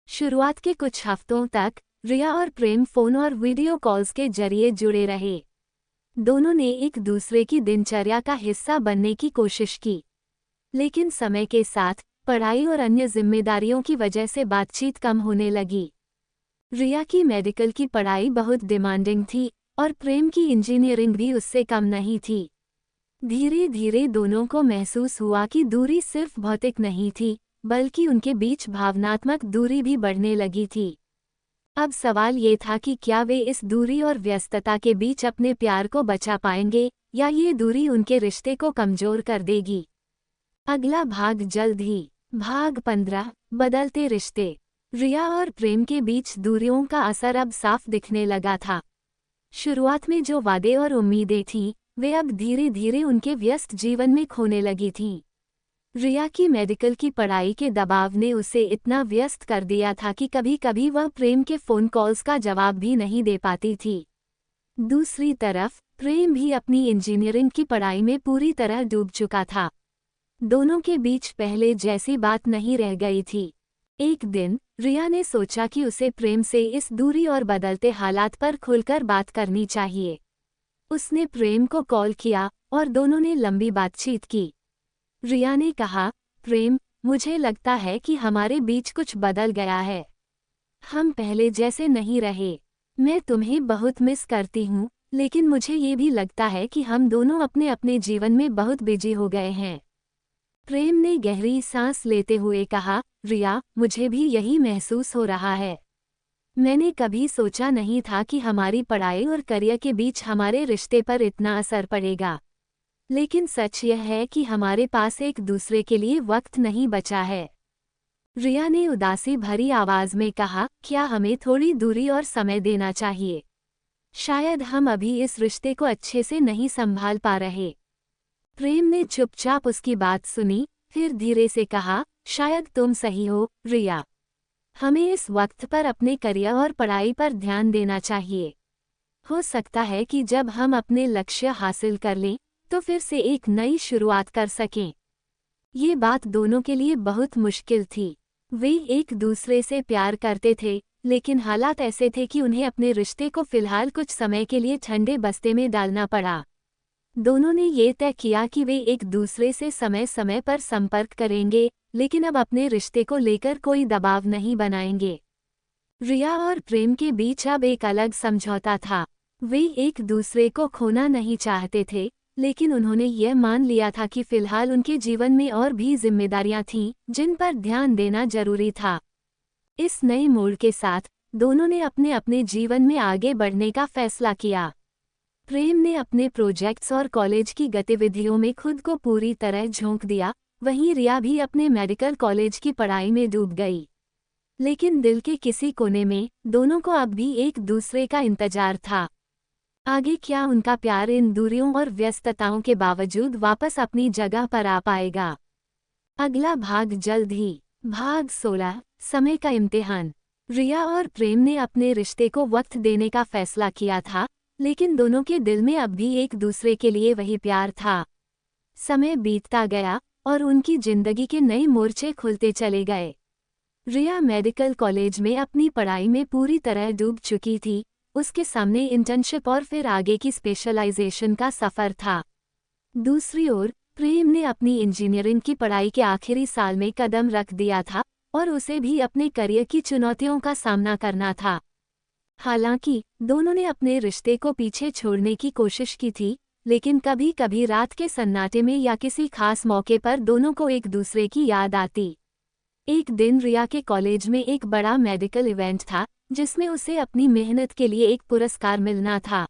शुरुआत के कुछ हफ्तों तक रिया और प्रेम फ़ोन और वीडियो कॉल्स के जरिए जुड़े रहे। दोनों ने एक दूसरे की दिनचर्या का हिस्सा बनने की कोशिश की, लेकिन समय के साथ पढ़ाई और अन्य जिम्मेदारियों की वजह से बातचीत कम होने लगी। रिया की मेडिकल की पढ़ाई बहुत डिमांडिंग थी और प्रेम की इंजीनियरिंग भी उससे कम नहीं थी। धीरे धीरे दोनों को महसूस हुआ कि दूरी सिर्फ भौतिक नहीं थी, बल्कि उनके बीच भावनात्मक दूरी भी बढ़ने लगी थी। अब सवाल ये था कि क्या वे इस दूरी और व्यस्तता के बीच अपने प्यार को बचा पाएंगे या ये दूरी उनके रिश्ते को कमजोर कर देगी। अगला भाग जल्द ही। भाग 15, बदलते रिश्ते। रिया और प्रेम के बीच दूरियों का असर अब साफ दिखने लगा था। शुरुआत में जो वादे और उम्मीदें थीं, वे अब धीरे धीरे उनके व्यस्त जीवन में खोने लगी थीं। रिया की मेडिकल की पढ़ाई के दबाव ने उसे इतना व्यस्त कर दिया था कि कभी कभी वह प्रेम के फ़ोन कॉल्स का जवाब भी नहीं दे पाती थी। दूसरी तरफ प्रेम भी अपनी इंजीनियरिंग की पढ़ाई में पूरी तरह डूब चुका था। दोनों के बीच पहले जैसी बात नहीं रह गई थी। एक दिन रिया ने सोचा कि उसे प्रेम से इस दूरी और बदलते हालात पर खुलकर बात करनी चाहिए। उसने प्रेम को कॉल किया और दोनों ने लंबी बातचीत की। रिया ने कहा, प्रेम, मुझे लगता है कि हमारे बीच कुछ बदल गया है। हम पहले जैसे नहीं रहे। मैं तुम्हें बहुत मिस करती हूँ, लेकिन मुझे ये भी लगता है कि हम दोनों अपने अपने जीवन में बहुत बिजी हो गए हैं। प्रेम ने गहरी सांस लेते हुए कहा, रिया, मुझे भी यही महसूस हो रहा है। मैंने कभी सोचा नहीं था कि हमारी पढ़ाई और करियर के बीच हमारे रिश्ते पर इतना असर पड़ेगा। लेकिन सच यह है कि हमारे पास एक दूसरे के लिए वक्त नहीं बचा है। रिया ने उदासी भरी आवाज़ में कहा, क्या हमें थोड़ी दूरी और समय देना चाहिए? शायद हम अभी इस रिश्ते को अच्छे से नहीं संभाल पा रहे। प्रेम ने चुपचाप उसकी बात सुनी, फिर धीरे से कहा, शायद तुम सही हो, रिया। हमें इस वक्त पर अपने करियर और पढ़ाई पर ध्यान देना चाहिए। हो सकता है कि जब हम अपने लक्ष्य हासिल कर लें, तो फिर से एक नई शुरुआत कर सकें। ये बात दोनों के लिए बहुत मुश्किल थी। वे एक दूसरे से प्यार करते थे, लेकिन हालात ऐसे थे कि उन्हें अपने रिश्ते को फिलहाल कुछ समय के लिए ठंडे बस्ते में डालना पड़ा। दोनों ने ये तय किया कि वे एक दूसरे से समय समय पर संपर्क करेंगे, लेकिन अब अपने रिश्ते को लेकर कोई दबाव नहीं बनाएंगे। रिया और प्रेम के बीच अब एक अलग समझौता था। वे एक दूसरे को खोना नहीं चाहते थे, लेकिन उन्होंने यह मान लिया था कि फिलहाल उनके जीवन में और भी जिम्मेदारियां थीं, जिन पर ध्यान देना जरूरी था। इस नए मोड़ के साथ दोनों ने अपने अपने जीवन में आगे बढ़ने का फैसला किया। प्रेम ने अपने प्रोजेक्ट्स और कॉलेज की गतिविधियों में खुद को पूरी तरह झोंक दिया, वहीं रिया भी अपने मेडिकल कॉलेज की पढ़ाई में डूब गई। लेकिन दिल के किसी कोने में दोनों को अब भी एक दूसरे का इंतजार था। आगे क्या उनका प्यार इन दूरियों और व्यस्तताओं के बावजूद वापस अपनी जगह पर आ पाएगा? अगला भाग जल्द ही। भाग 16, समय का इम्तिहान। रिया और प्रेम ने अपने रिश्ते को वक्त देने का फैसला किया था, लेकिन दोनों के दिल में अब भी एक दूसरे के लिए वही प्यार था। समय बीतता गया और उनकी जिंदगी के नए मोर्चे खुलते चले गए। रिया मेडिकल कॉलेज में अपनी पढ़ाई में पूरी तरह डूब चुकी थी। उसके सामने इंटर्नशिप और फिर आगे की स्पेशलाइजेशन का सफ़र था। दूसरी ओर प्रेम ने अपनी इंजीनियरिंग की पढ़ाई के आखिरी साल में कदम रख दिया था और उसे भी अपने करियर की चुनौतियों का सामना करना था। हालांकि दोनों ने अपने रिश्ते को पीछे छोड़ने की कोशिश की थी, लेकिन कभी कभी रात के सन्नाटे में या किसी खास मौके पर दोनों को एक दूसरे की याद आती। एक दिन रिया के कॉलेज में एक बड़ा मेडिकल इवेंट था, जिसमें उसे अपनी मेहनत के लिए एक पुरस्कार मिलना था।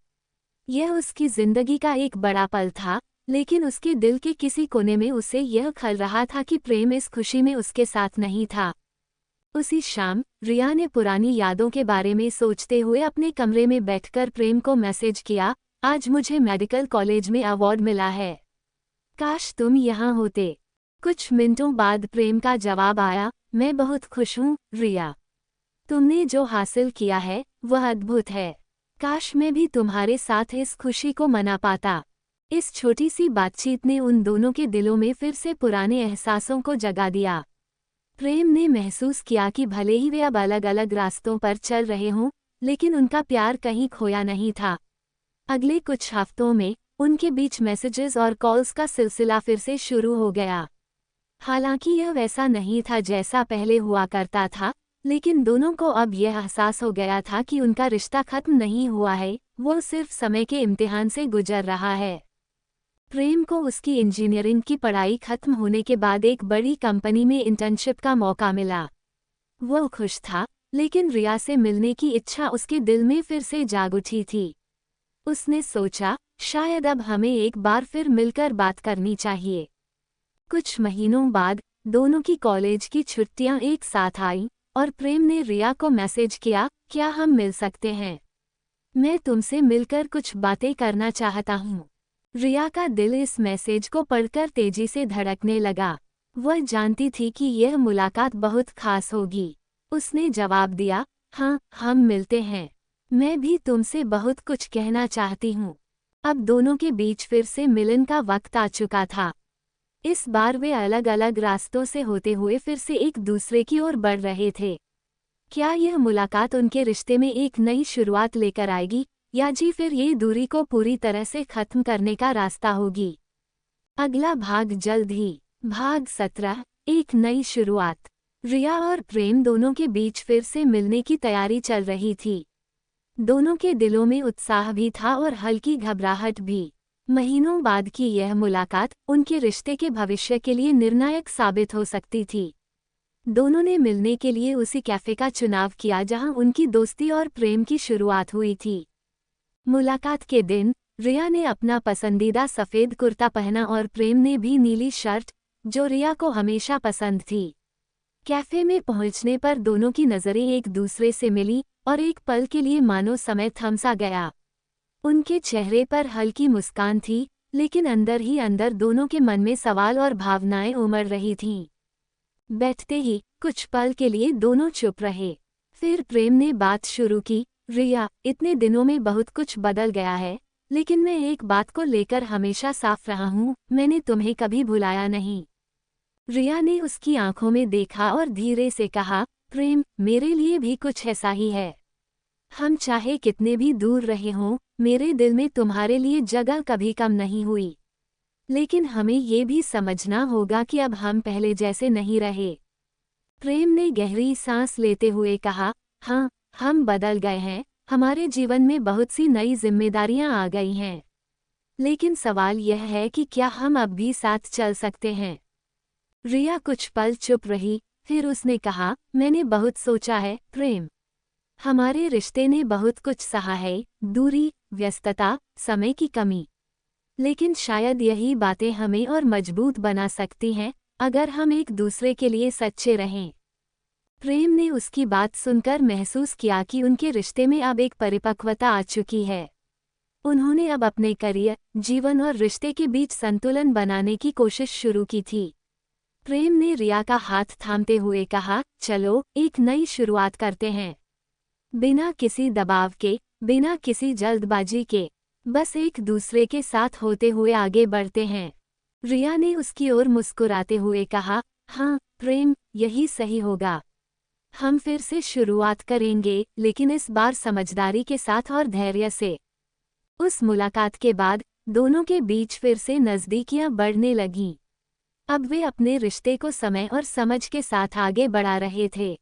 यह उसकी जिंदगी का एक बड़ा पल था, लेकिन उसके दिल के किसी कोने में उसे यह खल रहा था कि प्रेम इस खुशी में उसके साथ नहीं था। उसी शाम रिया ने पुरानी यादों के बारे में सोचते हुए अपने कमरे में बैठकर प्रेम को मैसेज किया, आज मुझे मेडिकल कॉलेज में अवार्ड मिला है। काश तुम यहाँ होते। कुछ मिनटों बाद प्रेम का जवाब आया, मैं बहुत खुश हूँ, रिया। तुमने जो हासिल किया है वह अद्भुत है। काश मैं भी तुम्हारे साथ इस खुशी को मना पाता। इस छोटी सी बातचीत ने उन दोनों के दिलों में फिर से पुराने एहसासों को जगा दिया। प्रेम ने महसूस किया कि भले ही वे अब अलग अलग रास्तों पर चल रहे हों, लेकिन उनका प्यार कहीं खोया नहीं था। अगले कुछ हफ्तों में उनके बीच मैसेजेस और कॉल्स का सिलसिला फिर से शुरू हो गया। हालांकि यह वैसा नहीं था जैसा पहले हुआ करता था, लेकिन दोनों को अब यह एहसास हो गया था कि उनका रिश्ता खत्म नहीं हुआ है, वो सिर्फ समय के इम्तिहान से गुजर रहा है। प्रेम को उसकी इंजीनियरिंग की पढ़ाई खत्म होने के बाद एक बड़ी कंपनी में इंटर्नशिप का मौका मिला। वो खुश था, लेकिन रिया से मिलने की इच्छा उसके दिल में फिर से जाग उठी थी। उसने सोचा, शायद अब हमें एक बार फिर मिलकर बात करनी चाहिए। कुछ महीनों बाद दोनों की कॉलेज की छुट्टियां एक साथ आईं और प्रेम ने रिया को मैसेज किया, क्या हम मिल सकते हैं? मैं तुमसे मिलकर कुछ बातें करना चाहता हूँ। रिया का दिल इस मैसेज को पढ़कर तेजी से धड़कने लगा। वह जानती थी कि यह मुलाकात बहुत खास होगी। उसने जवाब दिया, हाँ, हम मिलते हैं। मैं भी तुमसे बहुत कुछ कहना चाहती हूँ। अब दोनों के बीच फिर से मिलन का वक्त आ चुका था। इस बार वे अलग अलग रास्तों से होते हुए फिर से एक दूसरे की ओर बढ़ रहे थे। क्या यह मुलाकात उनके रिश्ते में एक नई शुरुआत लेकर आएगी, या जी फिर ये दूरी को पूरी तरह से खत्म करने का रास्ता होगी? अगला भाग जल्द ही। भाग 17, एक नई शुरुआत। रिया और प्रेम दोनों के बीच फिर से मिलने की तैयारी चल रही थी। दोनों के दिलों में उत्साह भी था और हल्की घबराहट भी। महीनों बाद की यह मुलाकात उनके रिश्ते के भविष्य के लिए निर्णायक साबित हो सकती थी। दोनों ने मिलने के लिए उसी कैफे का चुनाव किया जहां उनकी दोस्ती और प्रेम की शुरुआत हुई थी। मुलाकात के दिन रिया ने अपना पसंदीदा सफ़ेद कुर्ता पहना और प्रेम ने भी नीली शर्ट, जो रिया को हमेशा पसंद थी। कैफे में पहुंचने पर दोनों की नज़रें एक दूसरे से मिली और एक पल के लिए मानो समय थम सा गया। उनके चेहरे पर हल्की मुस्कान थी, लेकिन अंदर ही अंदर दोनों के मन में सवाल और भावनाएं उमड़ रही थीं। बैठते ही कुछ पल के लिए दोनों चुप रहे। फिर प्रेम ने बात शुरू की, रिया, इतने दिनों में बहुत कुछ बदल गया है, लेकिन मैं एक बात को लेकर हमेशा साफ रहा हूँ, मैंने तुम्हें कभी भुलाया नहीं। रिया ने उसकी आंखों में देखा और धीरे से कहा, प्रेम, मेरे लिए भी कुछ ऐसा ही है। हम चाहे कितने भी दूर रहे हों, मेरे दिल में तुम्हारे लिए जगह कभी कम नहीं हुई। लेकिन हमें ये भी समझना होगा कि अब हम पहले जैसे नहीं रहे। प्रेम ने गहरी सांस लेते हुए कहा, हाँ, हम बदल गए हैं, हमारे जीवन में बहुत सी नई जिम्मेदारियां आ गई हैं। लेकिन सवाल यह है कि क्या हम अब भी साथ चल सकते हैं? रिया कुछ पल चुप रही, फिर उसने कहा, मैंने बहुत सोचा है, प्रेम। हमारे रिश्ते ने बहुत कुछ सहा है, दूरी, व्यस्तता, समय की कमी। लेकिन शायद यही बातें हमें और मजबूत बना सकती हैं, अगर हम एक दूसरे के लिए सच्चे रहें। प्रेम ने उसकी बात सुनकर महसूस किया कि उनके रिश्ते में अब एक परिपक्वता आ चुकी है। उन्होंने अब अपने करियर, जीवन और रिश्ते के बीच संतुलन बनाने की कोशिश शुरू की थी। प्रेम ने रिया का हाथ थामते हुए कहा, चलो, एक नई शुरुआत करते हैं। बिना किसी दबाव के, बिना किसी जल्दबाजी के, बस एक दूसरे के साथ होते हुए आगे बढ़ते हैं। रिया ने उसकी ओर मुस्कुराते हुए कहा, हाँ, प्रेम, यही सही होगा। हम फिर से शुरुआत करेंगे, लेकिन इस बार समझदारी के साथ और धैर्य से। उस मुलाकात के बाद दोनों के बीच फिर से नज़दीकियां बढ़ने लगीं। अब वे अपने रिश्ते को समय और समझ के साथ आगे बढ़ा रहे थे।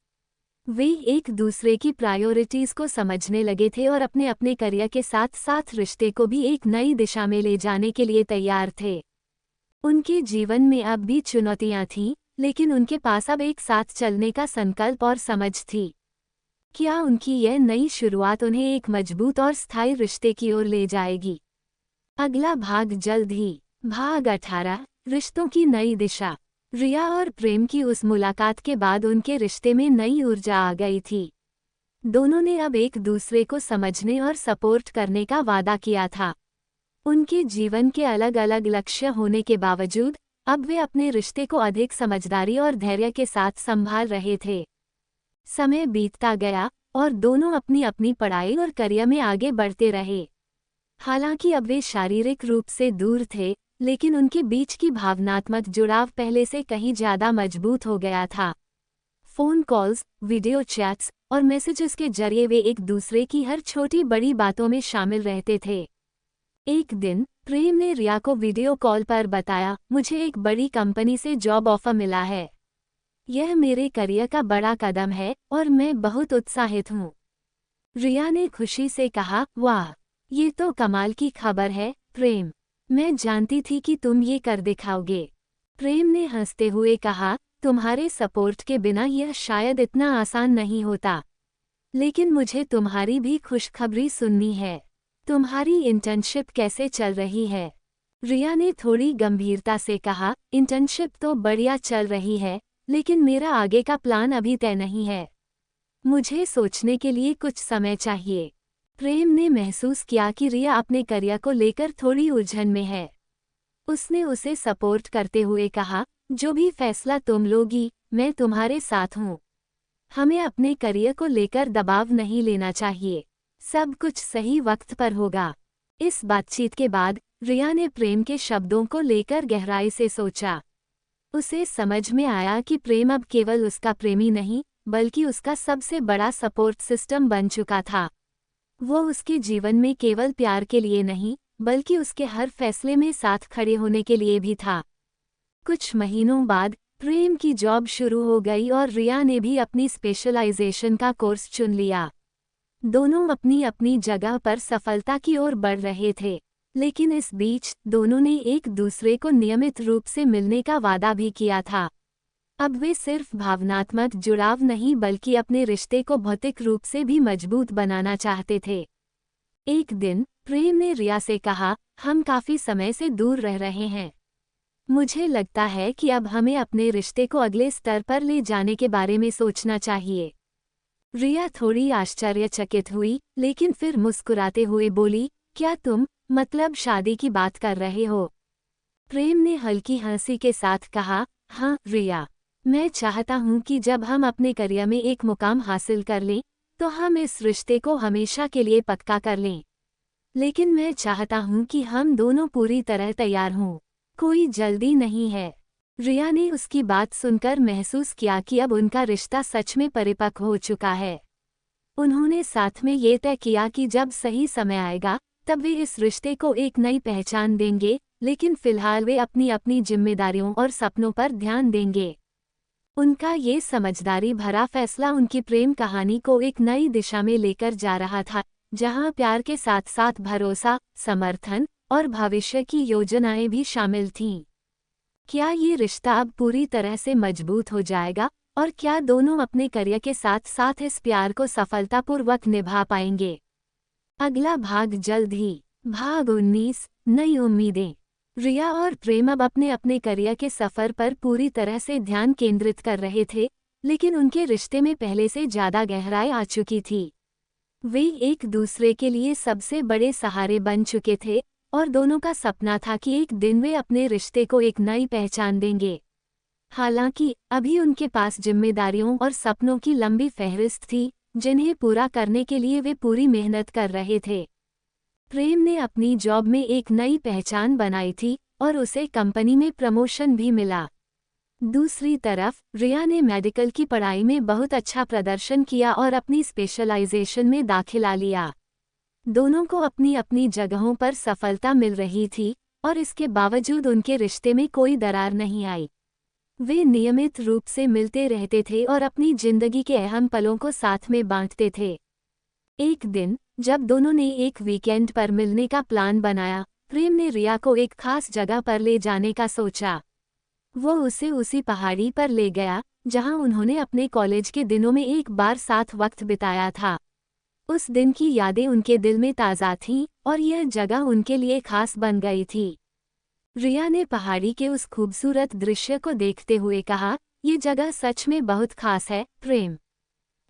वे एक दूसरे की प्रायोरिटीज को समझने लगे थे और अपने अपने करियर के साथ साथ रिश्ते को भी एक नई दिशा में ले जाने के लिए तैयार थे। उनके जीवन में अब भी चुनौतियां थीं, लेकिन उनके पास अब एक साथ चलने का संकल्प और समझ थी। क्या उनकी यह नई शुरुआत उन्हें एक मजबूत और स्थायी रिश्ते की ओर ले जाएगी? अगला भाग जल्द ही। भाग 18, रिश्तों की नई दिशा। रिया और प्रेम की उस मुलाकात के बाद उनके रिश्ते में नई ऊर्जा आ गई थी। दोनों ने अब एक दूसरे को समझने और सपोर्ट करने का वादा किया था। उनके जीवन के अलग अलग लक्ष्य होने के बावजूद अब वे अपने रिश्ते को अधिक समझदारी और धैर्य के साथ संभाल रहे थे। समय बीतता गया, और दोनों अपनी अपनी पढ़ाई और करियर में आगे बढ़ते रहे। हालांकि अब वे शारीरिक रूप से दूर थे, लेकिन उनके बीच की भावनात्मक जुड़ाव पहले से कहीं ज्यादा मजबूत हो गया था। फोन कॉल्स, वीडियो चैट्स और मैसेजेस के जरिए वे एक दूसरे की हर छोटी बड़ी बातों में शामिल रहते थे। एक दिन प्रेम ने रिया को वीडियो कॉल पर बताया, मुझे एक बड़ी कंपनी से जॉब ऑफर मिला है। यह मेरे करियर का बड़ा कदम है और मैं बहुत उत्साहित हूँ। रिया ने खुशी से कहा, वाह, ये तो कमाल की खबर है प्रेम। मैं जानती थी कि तुम ये कर दिखाओगे। प्रेम ने हंसते हुए कहा, तुम्हारे सपोर्ट के बिना यह शायद इतना आसान नहीं होता। लेकिन मुझे तुम्हारी भी खुशखबरी सुननी है। तुम्हारी इंटर्नशिप कैसे चल रही है? रिया ने थोड़ी गंभीरता से कहा, इंटर्नशिप तो बढ़िया चल रही है, लेकिन मेरा आगे का प्लान अभी तय नहीं है। मुझे सोचने के लिए कुछ समय चाहिए। प्रेम ने महसूस किया कि रिया अपने करियर को लेकर थोड़ी उलझन में है। उसने उसे सपोर्ट करते हुए कहा, जो भी फैसला तुम लोगी, मैं तुम्हारे साथ हूँ। हमें अपने करियर को लेकर दबाव नहीं लेना चाहिए। सब कुछ सही वक्त पर होगा। इस बातचीत के बाद रिया ने प्रेम के शब्दों को लेकर गहराई से सोचा। उसे समझ में आया कि प्रेम अब केवल उसका प्रेमी नहीं, बल्कि उसका सबसे बड़ा सपोर्ट सिस्टम बन चुका था। वो उसके जीवन में केवल प्यार के लिए नहीं, बल्कि उसके हर फैसले में साथ खड़े होने के लिए भी था। कुछ महीनों बाद प्रेम की जॉब शुरू हो गई और रिया ने भी अपनी स्पेशलाइजेशन का कोर्स चुन लिया। दोनों अपनी अपनी जगह पर सफलता की ओर बढ़ रहे थे, लेकिन इस बीच दोनों ने एक दूसरे को नियमित रूप से मिलने का वादा भी किया था। अब वे सिर्फ भावनात्मक जुड़ाव नहीं बल्कि अपने रिश्ते को भौतिक रूप से भी मजबूत बनाना चाहते थे। एक दिन प्रेम ने रिया से कहा, हम काफी समय से दूर रह रहे हैं। मुझे लगता है कि अब हमें अपने रिश्ते को अगले स्तर पर ले जाने के बारे में सोचना चाहिए। रिया थोड़ी आश्चर्यचकित हुई, लेकिन फिर मुस्कुराते हुए बोली, क्या तुम मतलब शादी की बात कर रहे हो? प्रेम ने हल्की हंसी के साथ कहा, हाँ रिया, मैं चाहता हूँ कि जब हम अपने करियर में एक मुकाम हासिल कर लें, तो हम इस रिश्ते को हमेशा के लिए पक्का कर लें। लेकिन मैं चाहता हूँ कि हम दोनों पूरी तरह तैयार हों। कोई जल्दी नहीं है। रिया ने उसकी बात सुनकर महसूस किया कि अब उनका रिश्ता सच में परिपक्व हो चुका है। उन्होंने साथ में ये तय किया कि जब सही समय आएगा, तब वे इस रिश्ते को एक नई पहचान देंगे, लेकिन फिलहाल वे अपनी अपनी जिम्मेदारियों और सपनों पर ध्यान देंगे। उनका ये समझदारी भरा फैसला उनकी प्रेम कहानी को एक नई दिशा में लेकर जा रहा था, जहां प्यार के साथ साथ भरोसा, समर्थन और भविष्य की योजनाएं भी शामिल थीं। क्या ये रिश्ता अब पूरी तरह से मजबूत हो जाएगा और क्या दोनों अपने करियर के साथ साथ इस प्यार को सफलतापूर्वक निभा पाएंगे? अगला भाग जल्द ही। भाग 19, नई उम्मीदें। रिया और प्रेम अब अपने अपने करियर के सफर पर पूरी तरह से ध्यान केंद्रित कर रहे थे, लेकिन उनके रिश्ते में पहले से ज्यादा गहराई आ चुकी थी। वे एक दूसरे के लिए सबसे बड़े सहारे बन चुके थे और दोनों का सपना था कि एक दिन वे अपने रिश्ते को एक नई पहचान देंगे। हालांकि अभी उनके पास जिम्मेदारियों और सपनों की लंबी फहरिस्त थी, जिन्हें पूरा करने के लिए वे पूरी मेहनत कर रहे थे। प्रेम ने अपनी जॉब में एक नई पहचान बनाई थी और उसे कंपनी में प्रमोशन भी मिला। दूसरी तरफ रिया ने मेडिकल की पढ़ाई में बहुत अच्छा प्रदर्शन किया और अपनी स्पेशलाइजेशन में दाखिला लिया। दोनों को अपनी अपनी जगहों पर सफलता मिल रही थी और इसके बावजूद उनके रिश्ते में कोई दरार नहीं आई। वे नियमित रूप से मिलते रहते थे और अपनी जिंदगी के अहम पलों को साथ में बांटते थे। एक दिन जब दोनों ने एक वीकेंड पर मिलने का प्लान बनाया, प्रेम ने रिया को एक खास जगह पर ले जाने का सोचा। वो उसे उसी पहाड़ी पर ले गया जहां उन्होंने अपने कॉलेज के दिनों में एक बार साथ वक्त बिताया था। उस दिन की यादें उनके दिल में ताज़ा थीं और यह जगह उनके लिए खास बन गई थी। रिया ने पहाड़ी के उस खूबसूरत दृश्य को देखते हुए कहा, ये जगह सच में बहुत खास है प्रेम।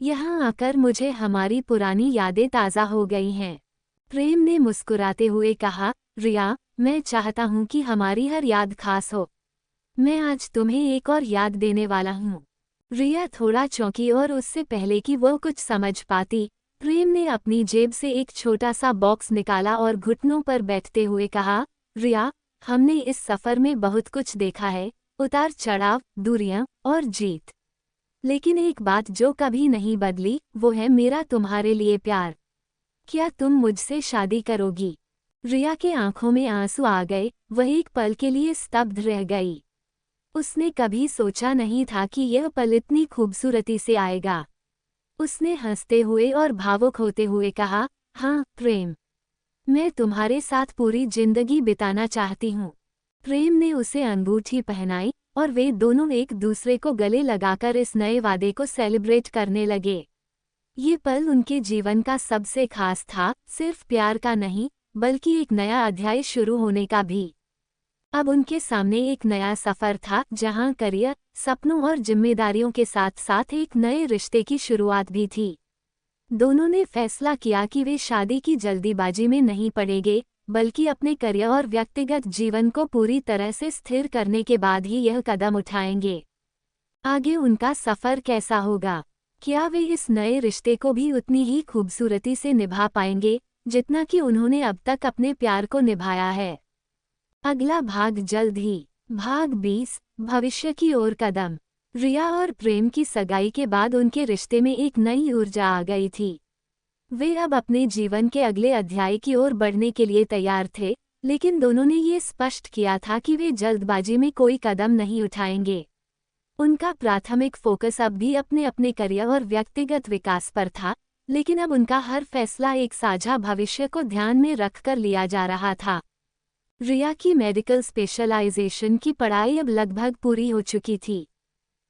यहाँ आकर मुझे हमारी पुरानी यादें ताज़ा हो गई हैं। प्रेम ने मुस्कुराते हुए कहा, रिया, मैं चाहता हूँ कि हमारी हर याद खास हो। मैं आज तुम्हें एक और याद देने वाला हूँ। रिया थोड़ा चौंकी और उससे पहले कि वो कुछ समझ पाती, प्रेम ने अपनी जेब से एक छोटा सा बॉक्स निकाला और घुटनों पर बैठते हुए कहा, रिया, हमने इस सफर में बहुत कुछ देखा है, उतार चढ़ाव, दूरियां और जीत। लेकिन एक बात जो कभी नहीं बदली, वो है मेरा तुम्हारे लिए प्यार। क्या तुम मुझसे शादी करोगी? रिया के आंखों में आंसू आ गए, वह एक पल के लिए स्तब्ध रह गई। उसने कभी सोचा नहीं था कि यह पल इतनी खूबसूरती से आएगा। उसने हंसते हुए और भावुक होते हुए कहा, हाँ प्रेम, मैं तुम्हारे साथ पूरी जिंदगी बिताना चाहती हूँ। प्रेम ने उसे अंगूठी पहनाई और वे दोनों एक दूसरे को गले लगाकर इस नए वादे को सेलिब्रेट करने लगे। ये पल उनके जीवन का सबसे खास था, सिर्फ प्यार का नहीं, बल्कि एक नया अध्याय शुरू होने का भी। अब उनके सामने एक नया सफर था, जहां करियर, सपनों और जिम्मेदारियों के साथ साथ एक नए रिश्ते की शुरुआत भी थी। दोनों ने फैसला किया कि वे शादी की जल्दीबाजी में नहीं पड़ेंगे, बल्कि अपने करियर और व्यक्तिगत जीवन को पूरी तरह से स्थिर करने के बाद ही यह कदम उठाएंगे। आगे उनका सफर कैसा होगा? क्या वे इस नए रिश्ते को भी उतनी ही खूबसूरती से निभा पाएंगे, जितना कि उन्होंने अब तक अपने प्यार को निभाया है? अगला भाग जल्द ही। भाग 20, भविष्य की ओर कदम। रिया और प्रेम की सगाई के बाद उनके रिश्ते में एक नई ऊर्जा आ गई थी। वे अब अपने जीवन के अगले अध्याय की ओर बढ़ने के लिए तैयार थे, लेकिन दोनों ने ये स्पष्ट किया था कि वे जल्दबाजी में कोई कदम नहीं उठाएंगे। उनका प्राथमिक फोकस अब भी अपने अपने करियर और व्यक्तिगत विकास पर था, लेकिन अब उनका हर फैसला एक साझा भविष्य को ध्यान में रखकर लिया जा रहा था। रिया की मेडिकल स्पेशलाइजेशन की पढ़ाई अब लगभग पूरी हो चुकी थी।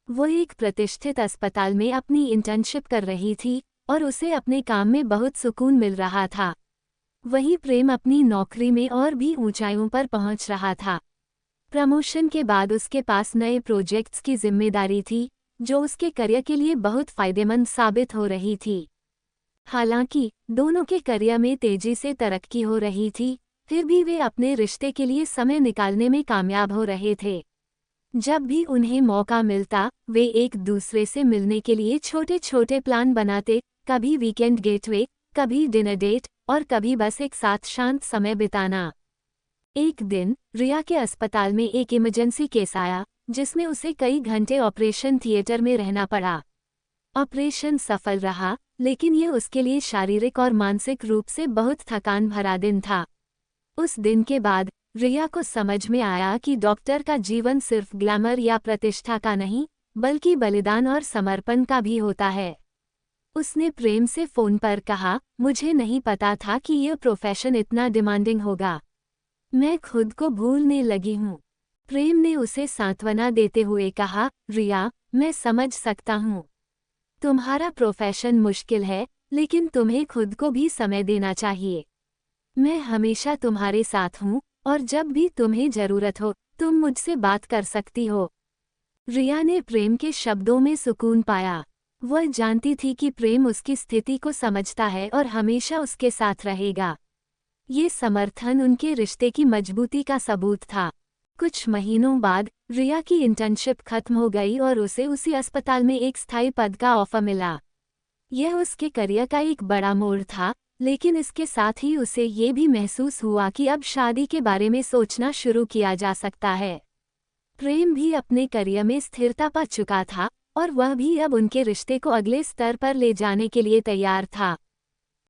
वो एक प्रतिष्ठित अस्पताल में अपनी इंटर्नशिप कर रही थी और उसे अपने काम में बहुत सुकून मिल रहा था। वहीं प्रेम अपनी नौकरी में और भी ऊंचाइयों पर पहुंच रहा था। प्रमोशन के बाद उसके पास नए प्रोजेक्ट्स की जिम्मेदारी थी, जो उसके करियर के लिए बहुत फायदेमंद साबित हो रही थी। हालांकि दोनों के करियर में तेजी से तरक्की हो रही थी, फिर भी वे अपने रिश्ते के लिए समय निकालने में कामयाब हो रहे थे। जब भी उन्हें मौका मिलता, वे एक दूसरे से मिलने के लिए छोटे छोटे प्लान बनाते, कभी वीकेंड गेटवे, कभी डिनर डेट और कभी बस एक साथ शांत समय बिताना। एक दिन रिया के अस्पताल में एक इमरजेंसी केस आया, जिसमें उसे कई घंटे ऑपरेशन थिएटर में रहना पड़ा। ऑपरेशन सफल रहा, लेकिन यह उसके लिए शारीरिक और मानसिक रूप से बहुत थकान भरा दिन था। उस दिन के बाद रिया को समझ में आया कि डॉक्टर का जीवन सिर्फ ग्लैमर या प्रतिष्ठा का नहीं, बल्कि बलिदान और समर्पण का भी होता है। उसने प्रेम से फोन पर कहा, मुझे नहीं पता था कि यह प्रोफेशन इतना डिमांडिंग होगा। मैं खुद को भूलने लगी हूँ। प्रेम ने उसे सांत्वना देते हुए कहा, रिया, मैं समझ सकता हूँ। तुम्हारा प्रोफेशन मुश्किल है, लेकिन तुम्हें खुद को भी समय देना चाहिए। मैं हमेशा तुम्हारे साथ हूँ और जब भी तुम्हें जरूरत हो, तुम मुझसे बात कर सकती हो। रिया ने प्रेम के शब्दों में सुकून पाया। वह जानती थी कि प्रेम उसकी स्थिति को समझता है और हमेशा उसके साथ रहेगा। ये समर्थन उनके रिश्ते की मजबूती का सबूत था। कुछ महीनों बाद रिया की इंटर्नशिप खत्म हो गई और उसे उसी अस्पताल में एक स्थायी पद का ऑफर मिला। यह उसके करियर का एक बड़ा मोड़ था, लेकिन इसके साथ ही उसे ये भी महसूस हुआ कि अब शादी के बारे में सोचना शुरू किया जा सकता है। प्रेम भी अपने करियर में स्थिरता पा चुका था और वह भी अब उनके रिश्ते को अगले स्तर पर ले जाने के लिए तैयार था।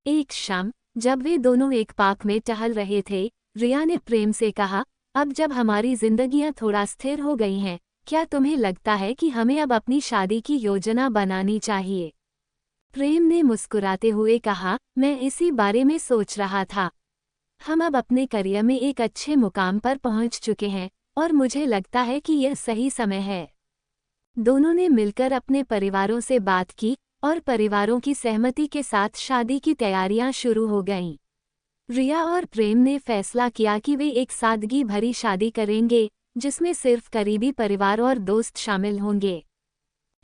एक शाम जब वे दोनों एक पार्क में टहल रहे थे, रिया ने प्रेम से कहा, अब जब हमारी जिंदगियां थोड़ा स्थिर हो गई हैं, क्या तुम्हें लगता है कि हमें अब अपनी शादी की योजना बनानी चाहिए? प्रेम ने मुस्कुराते हुए कहा, मैं इसी बारे में सोच रहा था। हम अब अपने करियर में एक अच्छे मुकाम पर पहुंच चुके हैं और मुझे लगता है कि यह सही समय है। दोनों ने मिलकर अपने परिवारों से बात की और परिवारों की सहमति के साथ शादी की तैयारियां शुरू हो गईं। रिया और प्रेम ने फैसला किया कि वे एक सादगी भरी शादी करेंगे, जिसमें सिर्फ करीबी परिवार और दोस्त शामिल होंगे।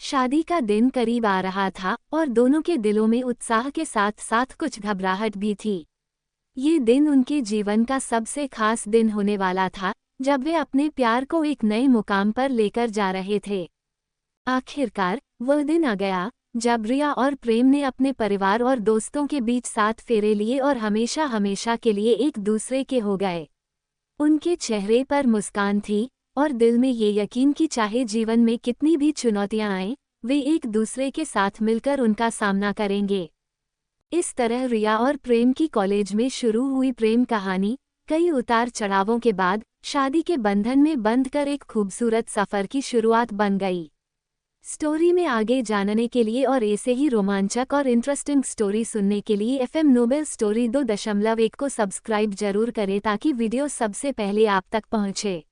शादी का दिन करीब आ रहा था और दोनों के दिलों में उत्साह के साथ साथ कुछ घबराहट भी थी। ये दिन उनके जीवन का सबसे खास दिन होने वाला था, जब वे अपने प्यार को एक नए मुकाम पर लेकर जा रहे थे। आखिरकार वह दिन आ गया जब रिया और प्रेम ने अपने परिवार और दोस्तों के बीच 7 फेरे लिए और हमेशा हमेशा के लिए एक दूसरे के हो गए। उनके चेहरे पर मुस्कान थी और दिल में ये यकीन कि चाहे जीवन में कितनी भी चुनौतियां आएं, वे एक दूसरे के साथ मिलकर उनका सामना करेंगे। इस तरह रिया और प्रेम की कॉलेज में शुरू हुई प्रेम कहानी कई उतार चढ़ावों के बाद शादी के बंधन में बंधकर एक खूबसूरत सफ़र की शुरुआत बन गई। स्टोरी में आगे जानने के लिए और ऐसे ही रोमांचक और इंटरेस्टिंग स्टोरी सुनने के लिए FM नोबेल स्टोरी 2.1 को सब्सक्राइब जरूर करें ताकि वीडियो सबसे पहले आप तक पहुंचे।